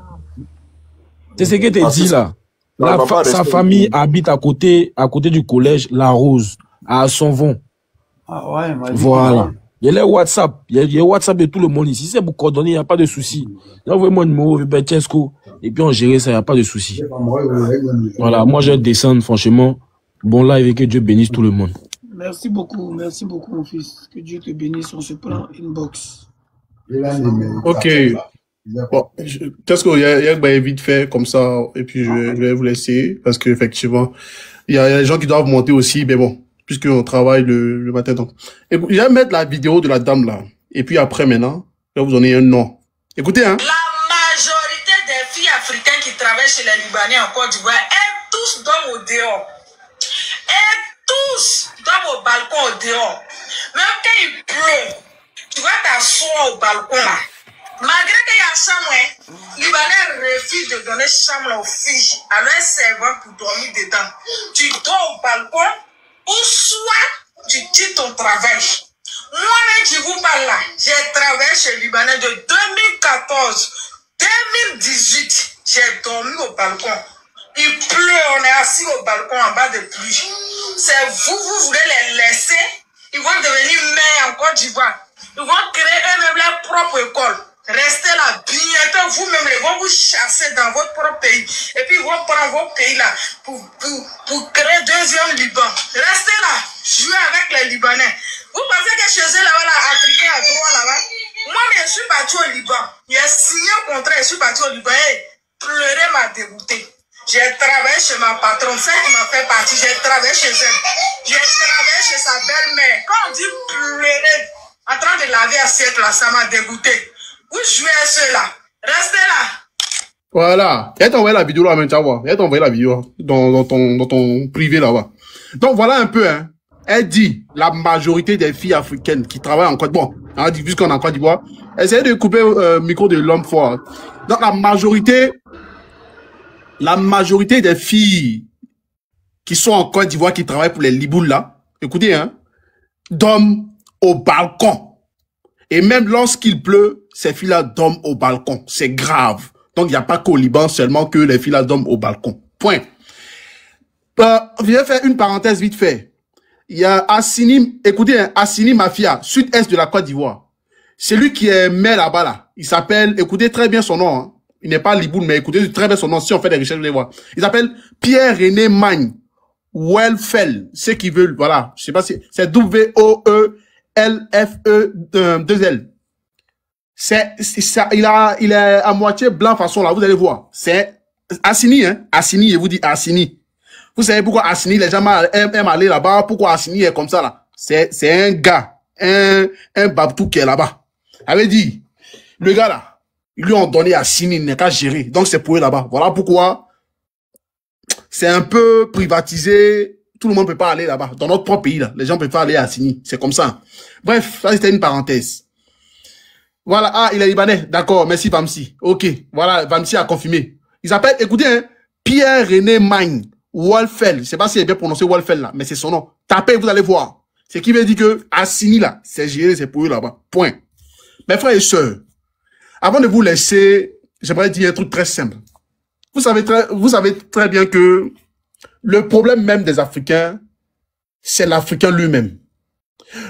C'est ce que tu dit là. Sa famille habite à côté du collège La Rose, à Sonvon. Ah ouais, voilà. Il y a les WhatsApp. Il y a WhatsApp de tout le monde ici. Si c'est pour coordonner, il n'y a pas de souci. Envoyez-moi un numéro, Tchesco, et puis on gère ça, il n'y a pas de souci. Voilà, moi je vais descendre, franchement. Bon live et que Dieu bénisse tout le monde. Merci beaucoup, mon fils. Que Dieu te bénisse. On se prend inbox. Ok. Bon, qu'est-ce qu'il y a que vite fait comme ça, et puis je vais vous laisser, parce qu'effectivement, il y a des gens qui doivent monter aussi, mais bon, puisqu'on travaille le matin. Donc, je vais mettre la vidéo de la dame là, et puis après maintenant, je vais vous donner un nom. Écoutez, hein. La majorité des filles africaines qui travaillent chez les Libanais en Côte d'Ivoire, elles tous dorment au dehors. Elles tous dorment au balcon au dehors. Même quand il pleut, tu vas t'asseoir au balcon là. Malgré qu'il y a chambre, les Libanais refusent de donner chambre aux filles à leur servant pour dormir dedans. Tu dors au balcon ou soit tu quittes ton travail. Moi-même qui vous parle là, j'ai travaillé chez les Libanais de 2014 2018. J'ai dormi au balcon. Il pleut, on est assis au balcon en bas de pluie. C'est vous voulez les laisser. Ils vont devenir maires en Côte d'Ivoire. Ils vont créer eux-mêmes leur propre école. Restez là, bientôt vous-même, ils vont vous chasser dans votre propre pays. Et puis ils vont prendre vos pays là pour créer deuxième Liban. Restez là, jouez avec les Libanais. Vous pensez que chez eux là-bas, là, Africains à droit là-bas? Moi, je suis parti au Liban. J'ai signé un contrat, je suis parti au Liban. Et pleurer m'a dégoûté. J'ai travaillé chez ma patronne, celle qui m'a fait partie, j'ai travaillé chez elle. J'ai travaillé chez sa belle-mère. Quand on dit pleurer, en train de laver assiette là, ça m'a dégoûté. Vous jouez à ceux-là. Restez là. Voilà. Il t'envoyé la vidéo là, même, tu vas voir. Il t'envoyé la vidéo dans ton privé là-bas. Donc voilà un peu, hein. Elle dit, la majorité des filles africaines qui travaillent en Côte d'Ivoire, bon, on a dit, puisqu'on est en Côte d'Ivoire, essayez de couper le micro de l'homme fort. Donc la majorité des filles qui sont en Côte d'Ivoire, qui travaillent pour les Libouls là, écoutez, hein, dorment au balcon. Et même lorsqu'il pleut, ces filles-là dorment au balcon. C'est grave. Donc, il n'y a pas qu'au Liban seulement que les filles-là dorment au balcon. Point. Je vais faire une parenthèse vite fait. Il y a Assini, écoutez, hein, Assini Mafia, sud-est de la Côte d'Ivoire. C'est lui qui est maire là-bas, là. Il s'appelle, écoutez très bien son nom, hein. Il n'est pas Liboul, mais écoutez très bien son nom. Si on fait des recherches, vous allez voir. Il s'appelle Pierre-René Magne Welfel. Ceux qui veulent, voilà. Je sais pas si, c'est W-O-E-L-F-E-2-L. Il est à moitié blanc façon là, vous allez voir. C'est Assini, hein. Assini, je vous dis Assini. Vous savez pourquoi Assini, les gens aiment aller là-bas, pourquoi Assini est comme ça là? C'est un gars, un babtou qui est là-bas. Avait dit, le gars là, ils lui ont donné Assini, il n'est qu'à gérer. Donc c'est pour eux là-bas. Voilà pourquoi c'est un peu privatisé. Tout le monde peut pas aller là-bas. Dans notre propre pays là, les gens peuvent pas aller à Assini. C'est comme ça. Bref, ça c'était une parenthèse. Voilà, ah, il est libanais. D'accord, merci Vamsi. Ok, voilà, Vamsi a confirmé. Il s'appelle, écoutez, hein, Pierre-René Magne Wolfel. Je sais pas si c'est bien prononcé Wolfel là, mais c'est son nom. Tapez, vous allez voir. C'est qui veut dire que Assini là, c'est géré, c'est pour eux là-bas. Point. Mes frères et sœurs, avant de vous laisser, j'aimerais dire un truc très simple. Vous savez très bien que le problème même des Africains, c'est l'Africain lui-même.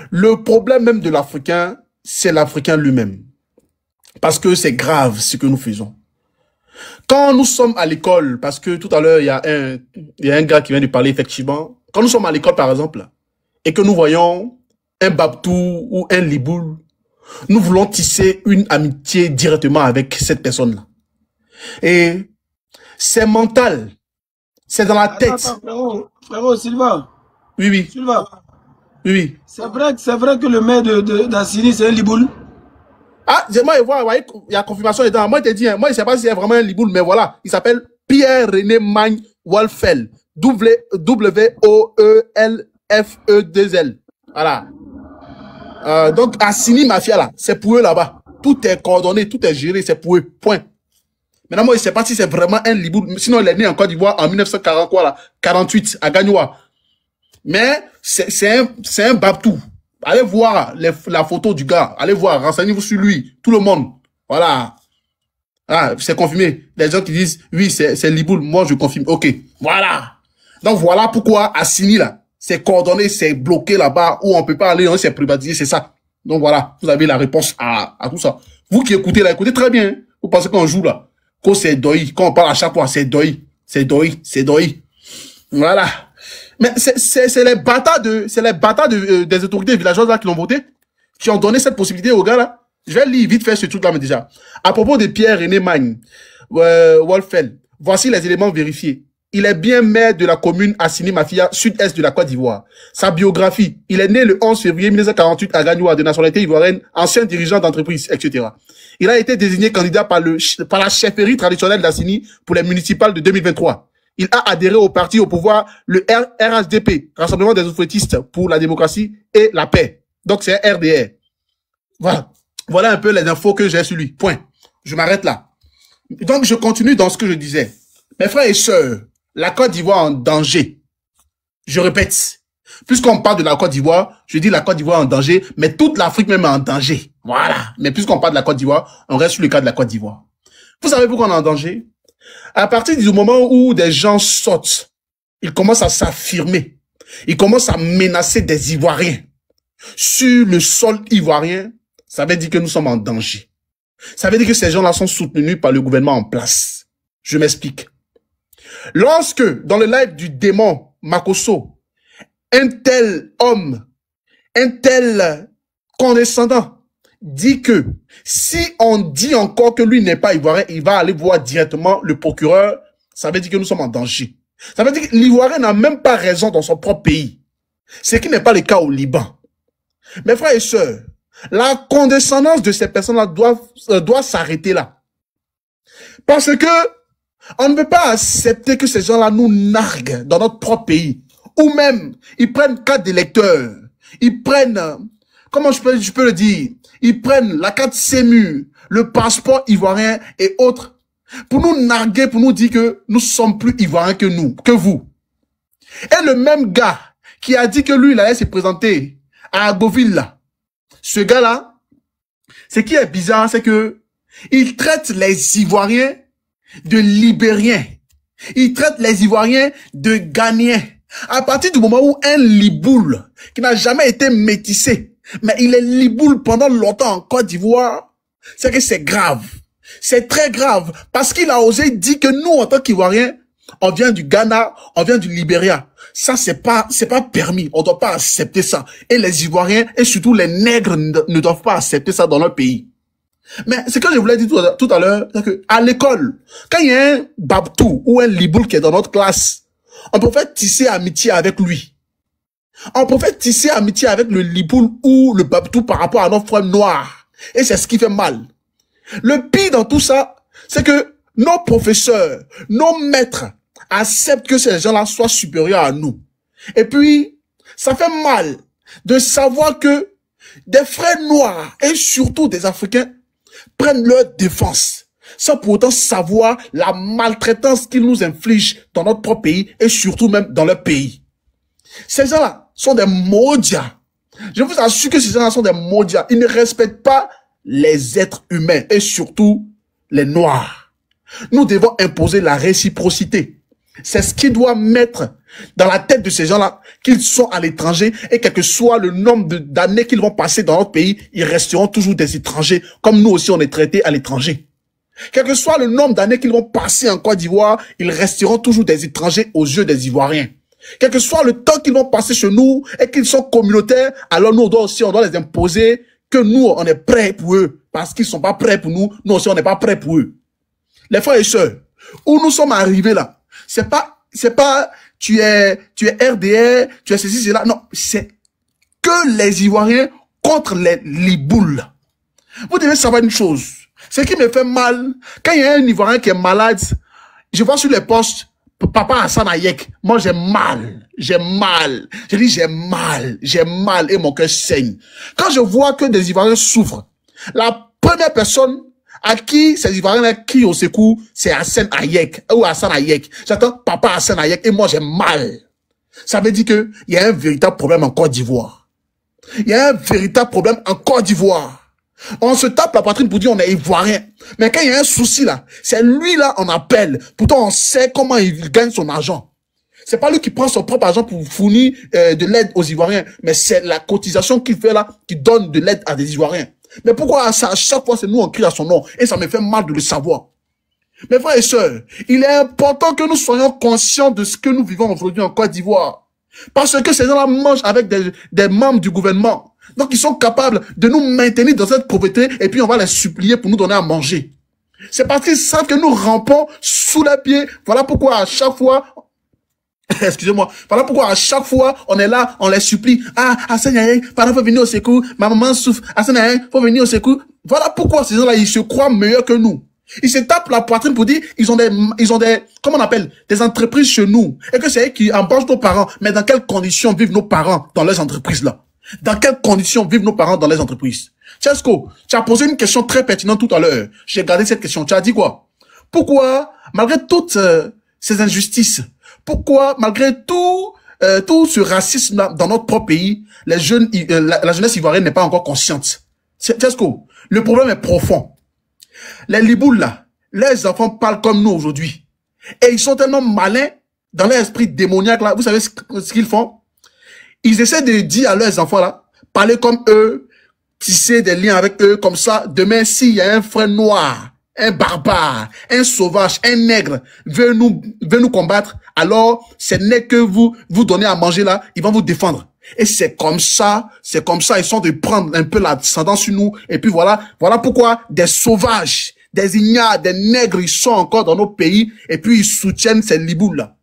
Le problème même de l'Africain, c'est l'Africain lui-même. Parce que c'est grave ce que nous faisons. Quand nous sommes à l'école, parce que tout à l'heure, il y a un gars qui vient de parler effectivement. Quand nous sommes à l'école, par exemple, et que nous voyons un Babtou ou un Liboul, nous voulons tisser une amitié directement avec cette personne-là. Et c'est mental. C'est dans la tête. Attends, frérot, Silva. Oui, oui. Silva. Oui, oui. C'est vrai que le maire d'Assini, c'est un Liboul. Ah, moi, vous voyez, il y a confirmation dedans. Moi, je te dis, moi, je ne sais pas si c'est vraiment un Liboul, mais voilà. Il s'appelle Pierre-René Magne Wolfel. W-O-E-L-F-E-2-L. Voilà. Donc, Assini Mafia, là, c'est pour eux là-bas. Tout est coordonné, tout est géré, c'est pour eux. Point. Maintenant, moi, je ne sais pas si c'est vraiment un Liboul. Sinon, il est né en Côte d'Ivoire en 1940, quoi, là, 48, à Gagnoua. Mais, c'est un Babtou. Allez voir la photo du gars. Allez voir, renseignez-vous sur lui. Tout le monde. Voilà. Ah, c'est confirmé. Les gens qui disent, oui, c'est Liboul. Moi, je confirme. OK. Voilà. Donc, voilà pourquoi Assini, là, c'est coordonné, c'est bloqué là-bas, où on peut pas aller, c'est privatisé, c'est ça. Donc, voilà. Vous avez la réponse à tout ça. Vous qui écoutez là, écoutez très bien. Hein. Vous pensez qu'on joue là. Quand c'est doi. Quand on parle à chaque fois, c'est doi. C'est doi. C'est doi. Voilà. Mais c'est les bâtards des autorités villageoises là qui l'ont voté, qui ont donné cette possibilité aux gars là. Je vais lire vite fait ce truc-là, mais déjà. À propos de Pierre-René Magne, Wolfel, voici les éléments vérifiés. Il est bien maire de la commune Assini Mafia, sud-est de la Côte d'Ivoire. Sa biographie, il est né le 11 février 1948 à Gagnoua, de nationalité ivoirienne, ancien dirigeant d'entreprise, etc. Il a été désigné candidat par la chefferie traditionnelle d'Assini pour les municipales de 2023. Il a adhéré au parti au pouvoir, le RHDP, Rassemblement des oufouettistes pour la démocratie et la paix. Donc c'est un RDR. Voilà. Voilà un peu les infos que j'ai sur lui. Point. Je m'arrête là. Donc je continue dans ce que je disais. Mes frères et sœurs, la Côte d'Ivoire en danger. Je répète. Puisqu'on parle de la Côte d'Ivoire, je dis la Côte d'Ivoire en danger, mais toute l'Afrique même est en danger. Voilà. Mais puisqu'on parle de la Côte d'Ivoire, on reste sur le cas de la Côte d'Ivoire. Vous savez pourquoi on est en danger? À partir du moment où des gens sortent, ils commencent à s'affirmer. Ils commencent à menacer des Ivoiriens. Sur le sol ivoirien, ça veut dire que nous sommes en danger. Ça veut dire que ces gens-là sont soutenus par le gouvernement en place. Je m'explique. Lorsque, dans le live du démon Makosso, un tel homme, un tel condescendant dit que si on dit encore que lui n'est pas ivoirien, il va aller voir directement le procureur, ça veut dire que nous sommes en danger. Ça veut dire que l'Ivoirien n'a même pas raison dans son propre pays. Ce qui n'est pas le cas au Liban. Mes frères et sœurs, la condescendance de ces personnes-là doit s'arrêter là. Parce que on ne peut pas accepter que ces gens-là nous narguent dans notre propre pays. Ou même, ils prennent carte d'électeur. Ils prennent, comment je peux le dire? Ils prennent la carte CEMU, le passeport ivoirien et autres. Pour nous narguer, pour nous dire que nous sommes plus ivoiriens que vous. Et le même gars qui a dit que lui, il allait se présenter à Agoville, là. Ce gars-là, ce qui est bizarre, c'est que il traite les Ivoiriens de Libériens. Il traite les Ivoiriens de Ghanéens. À partir du moment où un Liboul, qui n'a jamais été métissé, mais il est Liboul pendant longtemps en Côte d'Ivoire, c'est que c'est grave. C'est très grave. Parce qu'il a osé dire que nous, en tant qu'Ivoiriens, on vient du Ghana, on vient du Libéria. Ça, c'est pas permis. On doit pas accepter ça. Et les Ivoiriens, et surtout les nègres, ne doivent pas accepter ça dans leur pays. Mais ce que je voulais dire tout à l'heure, c'est que à l'école, quand il y a un Babtou ou un Liboul qui est dans notre classe, on peut faire tisser amitié avec lui. On peut faire tisser amitié avec le Liboul ou le Babtou par rapport à nos frères noirs. Et c'est ce qui fait mal. Le pire dans tout ça, c'est que nos professeurs, nos maîtres acceptent que ces gens-là soient supérieurs à nous. Et puis, ça fait mal de savoir que des frères noirs et surtout des Africains prennent leur défense sans pour autant savoir la maltraitance qu'ils nous infligent dans notre propre pays et surtout même dans leur pays. Ces gens-là sont des maudiats. Je vous assure que ces gens-là sont des maudiats. Ils ne respectent pas les êtres humains et surtout les noirs. Nous devons imposer la réciprocité. C'est ce qui doit mettre dans la tête de ces gens-là qu'ils sont à l'étranger et quel que soit le nombre d'années qu'ils vont passer dans notre pays, ils resteront toujours des étrangers comme nous aussi on est traités à l'étranger. Quel que soit le nombre d'années qu'ils vont passer en Côte d'Ivoire, ils resteront toujours des étrangers aux yeux des Ivoiriens. Quel que soit le temps qu'ils vont passer chez nous et qu'ils sont communautaires, alors nous on doit les imposer que nous on est prêts pour eux parce qu'ils sont pas prêts pour nous, nous aussi on n'est pas prêts pour eux. Les frères et sœurs, où nous sommes arrivés là, c'est pas tu es RDR, tu es ceci, cela. Non, c'est que les Ivoiriens contre les Libouls. Vous devez savoir une chose. Ce qui me fait mal, quand il y a un Ivoirien qui est malade, je vois sur les posts, Papa Hassan Hayek, moi j'ai mal. Je dis j'ai mal et mon cœur saigne. Quand je vois que des Ivoiriens souffrent, la première personne à qui ces Ivoiriens qui au secours, c'est Hassan Hayek ou Hassan Hayek. J'attends Papa Hassan Hayek et moi j'ai mal. Ça veut dire que il y a un véritable problème en Côte d'Ivoire. Il y a un véritable problème en Côte d'Ivoire. On se tape la poitrine pour dire on est Ivoirien. Mais quand il y a un souci là, c'est lui là on appelle. Pourtant on sait comment il gagne son argent. C'est pas lui qui prend son propre argent pour fournir de l'aide aux Ivoiriens. Mais c'est la cotisation qu'il fait là qui donne de l'aide à des Ivoiriens. Mais pourquoi ça, à chaque fois c'est nous on crie à son nom. Et ça me fait mal de le savoir. Mes frères et sœurs, il est important que nous soyons conscients de ce que nous vivons aujourd'hui en Côte d'Ivoire. Parce que ces gens-là mangent avec des membres du gouvernement. Donc, ils sont capables de nous maintenir dans cette pauvreté et puis on va les supplier pour nous donner à manger. C'est parce qu'ils savent que nous rampons sous les pieds. Voilà pourquoi à chaque fois, excusez-moi, voilà pourquoi à chaque fois, on est là, on les supplie. Ah, Hassan, pardon, faut venir au secours. Ma maman souffre. Hassan, faut venir au secours. Voilà pourquoi ces gens-là, ils se croient meilleurs que nous. Ils se tapent la poitrine pour dire, ils ont des, comment on appelle, des entreprises chez nous. Et que c'est eux qui embauchent nos parents. Mais dans quelles conditions vivent nos parents dans les entreprises là? Dans quelles conditions vivent nos parents dans les entreprises? Chesco, tu as posé une question très pertinente tout à l'heure. J'ai gardé cette question. Tu as dit quoi? Pourquoi, malgré toutes ces injustices, pourquoi, malgré tout ce racisme dans notre propre pays, les jeunes, la jeunesse ivoirienne n'est pas encore consciente? Chesco, le problème est profond. Les Libouls là, les enfants parlent comme nous aujourd'hui. Et ils sont tellement malins dans leur esprit démoniaque là. Vous savez ce qu'ils font? Ils essaient de dire à leurs enfants là, parler comme eux, tisser des liens avec eux, comme ça, demain, s'il y a un frère noir, un barbare, un sauvage, un nègre, veut nous combattre, alors, ce n'est que vous donnez à manger là, ils vont vous défendre. Et c'est comme ça, ils sont de prendre un peu l'ascendant sur nous, et puis voilà pourquoi des sauvages, des ignares, des nègres, ils sont encore dans nos pays, et puis ils soutiennent ces libouls là.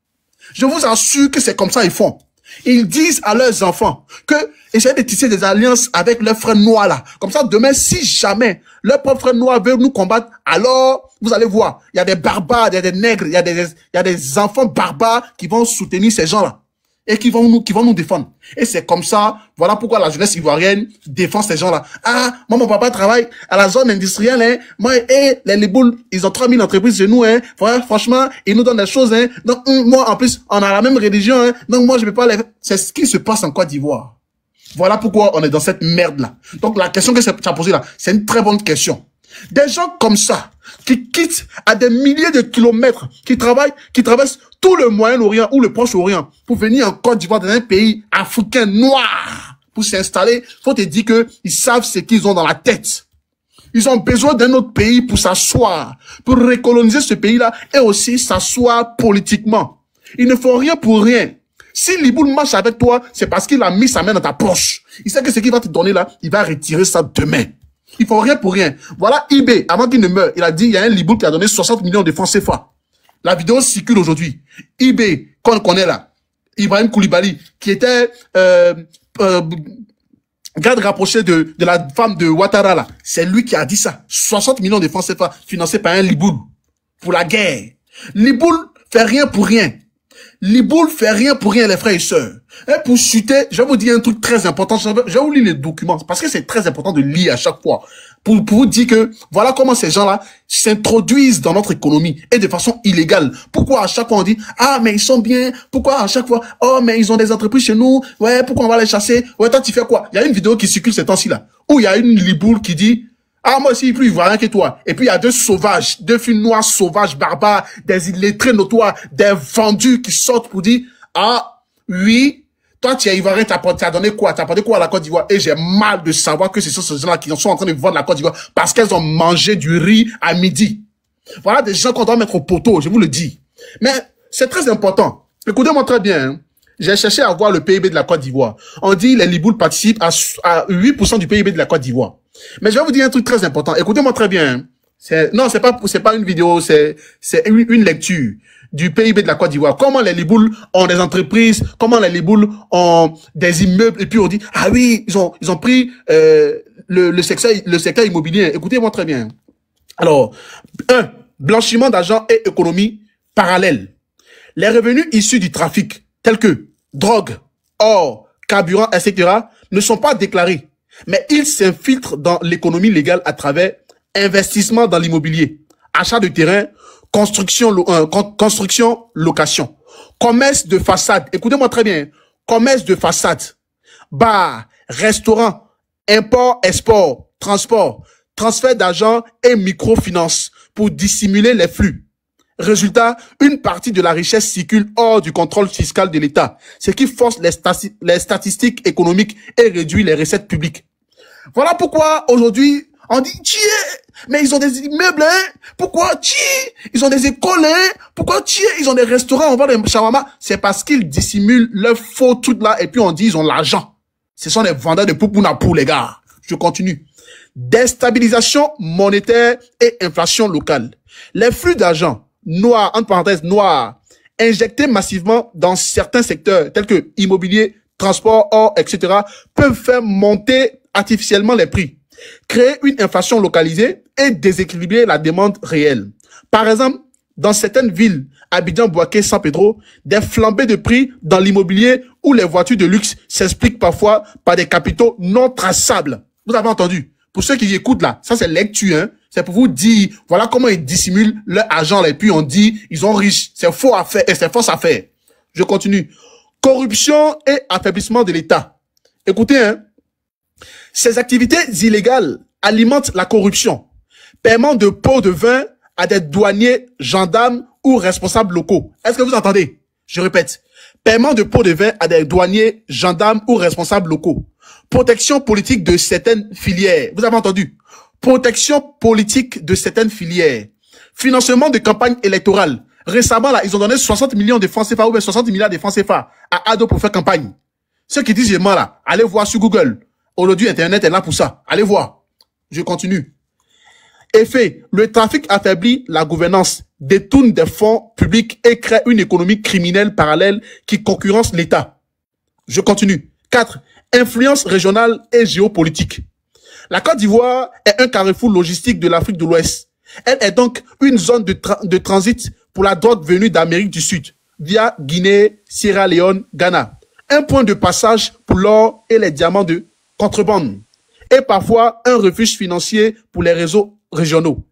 Je vous assure que c'est comme ça ils font. Ils disent à leurs enfants que essayez de tisser des alliances avec leurs frères noirs là. Comme ça, demain, si jamais leur propre frère noir veut nous combattre, alors vous allez voir, il y a des barbares, il y a des nègres, il y a des enfants barbares qui vont soutenir ces gens-là et qui vont nous défendre. Et c'est comme ça, voilà pourquoi la jeunesse ivoirienne défend ces gens-là. Ah, moi, mon papa travaille à la zone industrielle, hein. Moi, les Libouls, ils ont 3000 entreprises chez nous, hein. Franchement, ils nous donnent des choses, hein. Donc, moi, en plus, on a la même religion, hein. Donc, moi, je peux pas les... C'est ce qui se passe en Côte d'Ivoire. Voilà pourquoi on est dans cette merde-là. Donc, la question que tu as posée là, c'est une très bonne question. Des gens comme ça, qui quittent à des milliers de kilomètres, qui traversent tout le Moyen-Orient ou le Proche-Orient pour venir en Côte d'Ivoire, dans un pays africain noir, pour s'installer, faut te dire que ils savent ce qu'ils ont dans la tête. Ils ont besoin d'un autre pays pour s'asseoir, pour recoloniser ce pays-là et aussi s'asseoir politiquement. Ils ne font rien pour rien. Si Liboul marche avec toi, c'est parce qu'il a mis sa main dans ta poche. Il sait que ce qu'il va te donner là, il va retirer ça demain. Ils font rien pour rien. Voilà eBay, avant qu'il ne meure, il a dit, il y a un Liboul qui a donné 60 millions de francs CFA. La vidéo circule aujourd'hui. eBay, qu'on connaît là, Ibrahim Koulibaly, qui était garde rapproché de la femme de Ouattara là, c'est lui qui a dit ça. 60 millions de francs CFA financés par un Liboul pour la guerre. Liboul fait rien pour rien. Liboul fait rien pour rien, les frères et sœurs. Et pour chuter, je vais vous dire un truc très important. Je vais vous lire les documents parce que c'est très important de lire à chaque fois. Pour vous dire que voilà comment ces gens-là s'introduisent dans notre économie et de façon illégale. Pourquoi à chaque fois on dit ah mais ils sont bien. Pourquoi à chaque fois oh mais ils ont des entreprises chez nous. Ouais pourquoi on va les chasser. Ouais toi tu fais quoi. Il y a une vidéo qui circule ces temps-ci là où il y a une Liboul qui dit ah, moi aussi, plus ivoirien que toi. Et puis, il y a deux sauvages, deux filles noires sauvages, barbares, des illettrés notoires, des vendus qui sortent pour dire, ah, oui, toi, tu es ivoirien, t'as donné quoi? T'as apporté quoi à la Côte d'Ivoire? Et j'ai mal de savoir que c'est ces gens-là qui sont en train de vendre la Côte d'Ivoire parce qu'elles ont mangé du riz à midi. Voilà des gens qu'on doit mettre au poteau, je vous le dis. Mais, c'est très important. Écoutez-moi très bien, hein. J'ai cherché à voir le PIB de la Côte d'Ivoire. On dit les Libouls participent à 8% du PIB de la Côte d'Ivoire. Mais je vais vous dire un truc très important. Écoutez-moi très bien. Non, c'est pas une vidéo, c'est une lecture du PIB de la Côte d'Ivoire. Comment les Libouls ont des entreprises, comment les Libouls ont des immeubles, et puis on dit, ah oui, ils ont pris, le secteur immobilier. Écoutez-moi très bien. Alors, 1, blanchiment d'argent et économie parallèle. Les revenus issus du trafic, tels que drogue, or, carburant, etc., ne sont pas déclarés. Mais ils s'infiltrent dans l'économie légale à travers investissement dans l'immobilier, achat de terrain, construction, location, commerce de façade. Écoutez-moi très bien. Commerce de façade, bar, restaurant, import, export, transport, transfert d'argent et microfinance pour dissimuler les flux. Résultat, une partie de la richesse circule hors du contrôle fiscal de l'État, ce qui force les statistiques économiques et réduit les recettes publiques. Voilà pourquoi aujourd'hui, on dit, mais ils ont des immeubles, hein? Pourquoi, ils ont des écoles, hein? Pourquoi, ils ont des restaurants, on vend des shawarma? C'est parce qu'ils dissimulent leur faux truc là et puis on dit, ils ont l'argent. Ce sont des vendeurs de poupouna pour les gars. Je continue. Déstabilisation monétaire et inflation locale. Les flux d'argent noirs, entre parenthèses noirs, injectés massivement dans certains secteurs tels que immobilier, transport, or, etc., peuvent faire monter artificiellement les prix, créer une inflation localisée et déséquilibrer la demande réelle. Par exemple, dans certaines villes, Abidjan, Bouaké, San Pedro, des flambées de prix dans l'immobilier où les voitures de luxe s'expliquent parfois par des capitaux non traçables. Vous avez entendu? Pour ceux qui écoutent là, ça c'est lecture, hein. C'est pour vous dire, voilà comment ils dissimulent leur argent et puis on dit, ils sont riches. C'est faux à faire et c'est fausse à faire. Je continue. Corruption et affaiblissement de l'État. Écoutez, hein. Ces activités illégales alimentent la corruption. Paiement de pots de vin à des douaniers, gendarmes ou responsables locaux. Est-ce que vous entendez? Je répète. Paiement de pots de vin à des douaniers, gendarmes ou responsables locaux. Protection politique de certaines filières. Vous avez entendu? Protection politique de certaines filières. Financement de campagnes électorales. Récemment, là, ils ont donné 60 millions de francs CFA ou bien 60 milliards de francs CFA à Ado pour faire campagne. Ceux qui disent j'ai mal là, allez voir sur Google. Aujourd'hui, Internet est là pour ça. Allez voir. Je continue. Effet, le trafic affaiblit la gouvernance, détourne des fonds publics et crée une économie criminelle parallèle qui concurrence l'État. Je continue. 4. Influence régionale et géopolitique. La Côte d'Ivoire est un carrefour logistique de l'Afrique de l'Ouest. Elle est donc une zone de transit pour la drogue venue d'Amérique du Sud, via Guinée, Sierra Leone, Ghana. Un point de passage pour l'or et les diamants de contrebande. Et parfois un refuge financier pour les réseaux régionaux.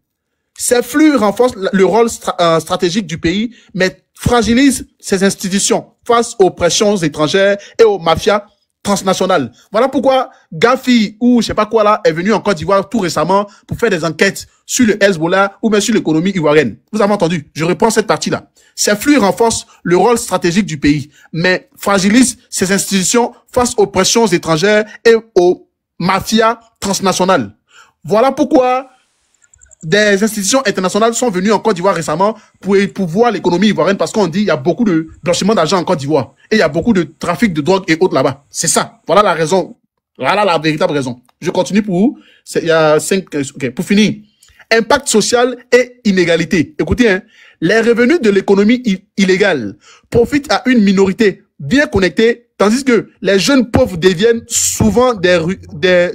Ces flux renforcent le rôle stratégique du pays, mais fragilisent ses institutions face aux pressions étrangères et aux mafias transnationales. Voilà pourquoi Gafi ou je sais pas quoi là est venu en Côte d'Ivoire tout récemment pour faire des enquêtes sur le Hezbollah ou même sur l'économie ivoirienne. Vous avez entendu? Je reprends cette partie-là. Ces flux renforcent le rôle stratégique du pays, mais fragilisent ses institutions face aux pressions étrangères et aux mafias transnationales. Voilà pourquoi des institutions internationales sont venues en Côte d'Ivoire récemment pour voir l'économie ivoirienne parce qu'on dit il y a beaucoup de blanchiment d'argent en Côte d'Ivoire et il y a beaucoup de trafic de drogue et autres là-bas. C'est ça. Voilà la raison. Voilà la véritable raison. Je continue pour vous. Il y a 5. Ok. Pour finir. Impact social et inégalité. Écoutez, hein, les revenus de l'économie illégale profitent à une minorité bien connectée, tandis que les jeunes pauvres deviennent souvent des runners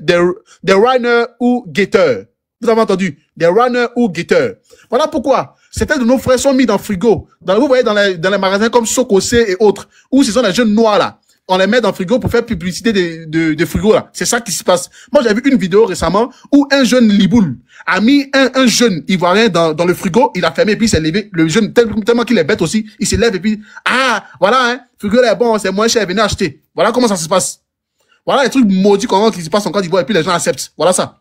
ou guetteurs. Vous avez entendu? Des runners ou guetteurs. Voilà pourquoi certains de nos frères sont mis dans le frigo. Vous voyez dans les magasins comme Sokosé et autres, où ce sont des jeunes noirs là. On les met dans le frigo pour faire publicité de frigo là. C'est ça qui se passe. Moi, j'ai vu une vidéo récemment où un jeune Liboul a mis un jeune Ivoirien dans le frigo, il a fermé et puis il s'est levé. Le jeune, tellement qu'il est bête aussi, il se lève et puis, ah, voilà, hein, le frigo là est bon, c'est moins cher, venez acheter. Voilà comment ça se passe. Voilà les trucs maudits qui se passent en Côte d'Ivoire et puis les gens acceptent. Voilà ça.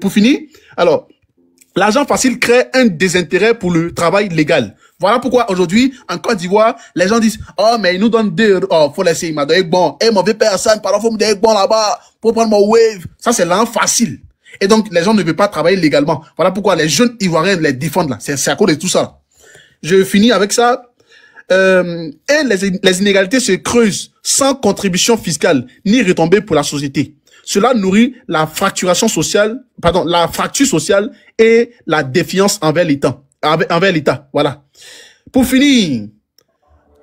Pour finir, alors, l'argent facile crée un désintérêt pour le travail légal. Voilà pourquoi aujourd'hui, en Côte d'Ivoire, les gens disent, oh, mais ils nous donnent faut laisser, il m'a donné bon. Eh, mauvais personne, par faut me donner bon là-bas, pour prendre mon wave. Ça, c'est l'argent facile. Et donc, les gens ne veulent pas travailler légalement. Voilà pourquoi les jeunes Ivoiriens les défendent là. C'est à cause de tout ça. Je finis avec ça. Et les inégalités se creusent sans contribution fiscale, ni retombée pour la société. Cela nourrit la fracture sociale et la défiance envers l'État. Voilà. Pour finir,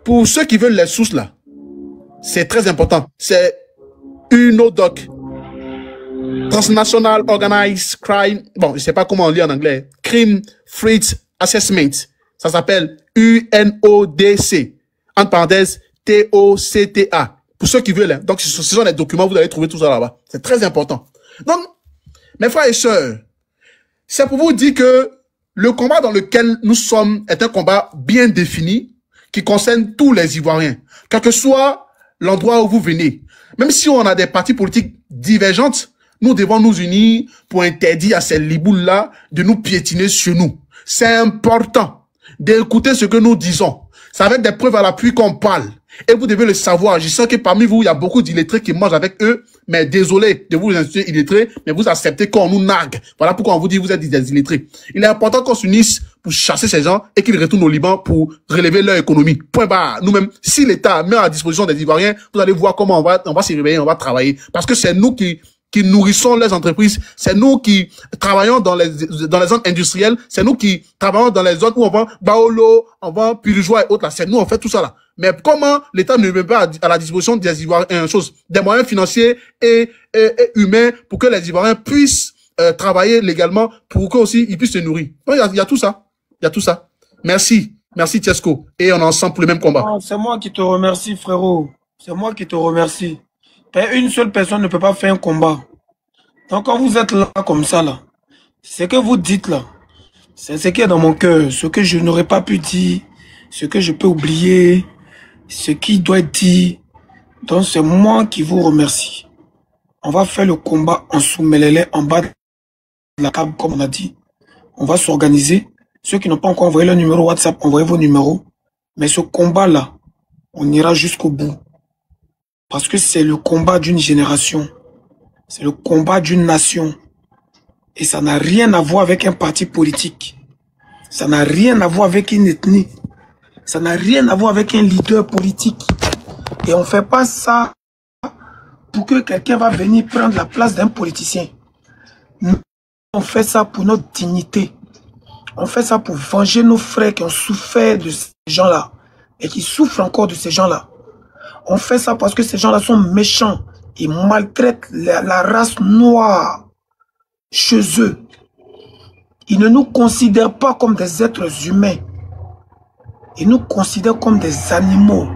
pour ceux qui veulent les sources là, c'est très important. C'est UNODC. Transnational Organized Crime. Bon, je sais pas comment on lit en anglais. Crime Threat Assessment. Ça s'appelle UNODC. Entre parenthèses, TOCTA. Pour ceux qui veulent, hein. Donc, ce sont les documents, vous allez trouver tout ça là-bas. C'est très important. Donc, mes frères et sœurs, c'est pour vous dire que le combat dans lequel nous sommes est un combat bien défini qui concerne tous les Ivoiriens. Quel que soit l'endroit où vous venez. Même si on a des partis politiques divergentes, nous devons nous unir pour interdire à ces liboules-là de nous piétiner sur nous. C'est important d'écouter ce que nous disons. C'est avec des preuves à l'appui qu'on parle. Et vous devez le savoir. Je sais que parmi vous, il y a beaucoup d'illettrés qui mangent avec eux. Mais désolé de vous insulter illettrés, mais vous acceptez qu'on nous nargue. Voilà pourquoi on vous dit que vous êtes des illettrés. Il est important qu'on s'unisse pour chasser ces gens et qu'ils retournent au Liban pour relever leur économie. Point barre. Nous-mêmes, si l'État met à disposition des Ivoiriens, vous allez voir comment on va s'y réveiller, on va travailler. Parce que c'est nous qui nourrissons les entreprises, c'est nous qui travaillons dans les zones industrielles, c'est nous qui travaillons dans les zones où on vend Baolo, on vend Pirijois et autres là, c'est nous, on fait tout ça là. Mais comment l'État ne met pas à la disposition des Ivoiriens des moyens financiers et humains pour que les Ivoiriens puissent travailler légalement pour qu'eux aussi ils puissent se nourrir. Il y a tout ça. Il y a tout ça. Merci. Merci Tiesco. Et on est ensemble pour le même combat. C'est moi qui te remercie, frérot. C'est moi qui te remercie. Une seule personne ne peut pas faire un combat. Donc quand vous êtes là comme ça, là, ce que vous dites là, c'est ce qui est dans mon cœur, ce que je n'aurais pas pu dire, ce que je peux oublier, ce qui doit être dit. Donc c'est moi qui vous remercie. On va faire le combat en sous-mêlélé, en bas de la table, comme on a dit. On va s'organiser. Ceux qui n'ont pas encore envoyé leur numéro WhatsApp, envoyez vos numéros. Mais ce combat-là, on ira jusqu'au bout. Parce que c'est le combat d'une génération. C'est le combat d'une nation. Et ça n'a rien à voir avec un parti politique. Ça n'a rien à voir avec une ethnie. Ça n'a rien à voir avec un leader politique. Et on ne fait pas ça pour que quelqu'un va venir prendre la place d'un politicien. Nous, on fait ça pour notre dignité. On fait ça pour venger nos frères qui ont souffert de ces gens-là. Et qui souffrent encore de ces gens-là. On fait ça parce que ces gens-là sont méchants. Ils maltraitent la race noire chez eux. Ils ne nous considèrent pas comme des êtres humains. Ils nous considèrent comme des animaux,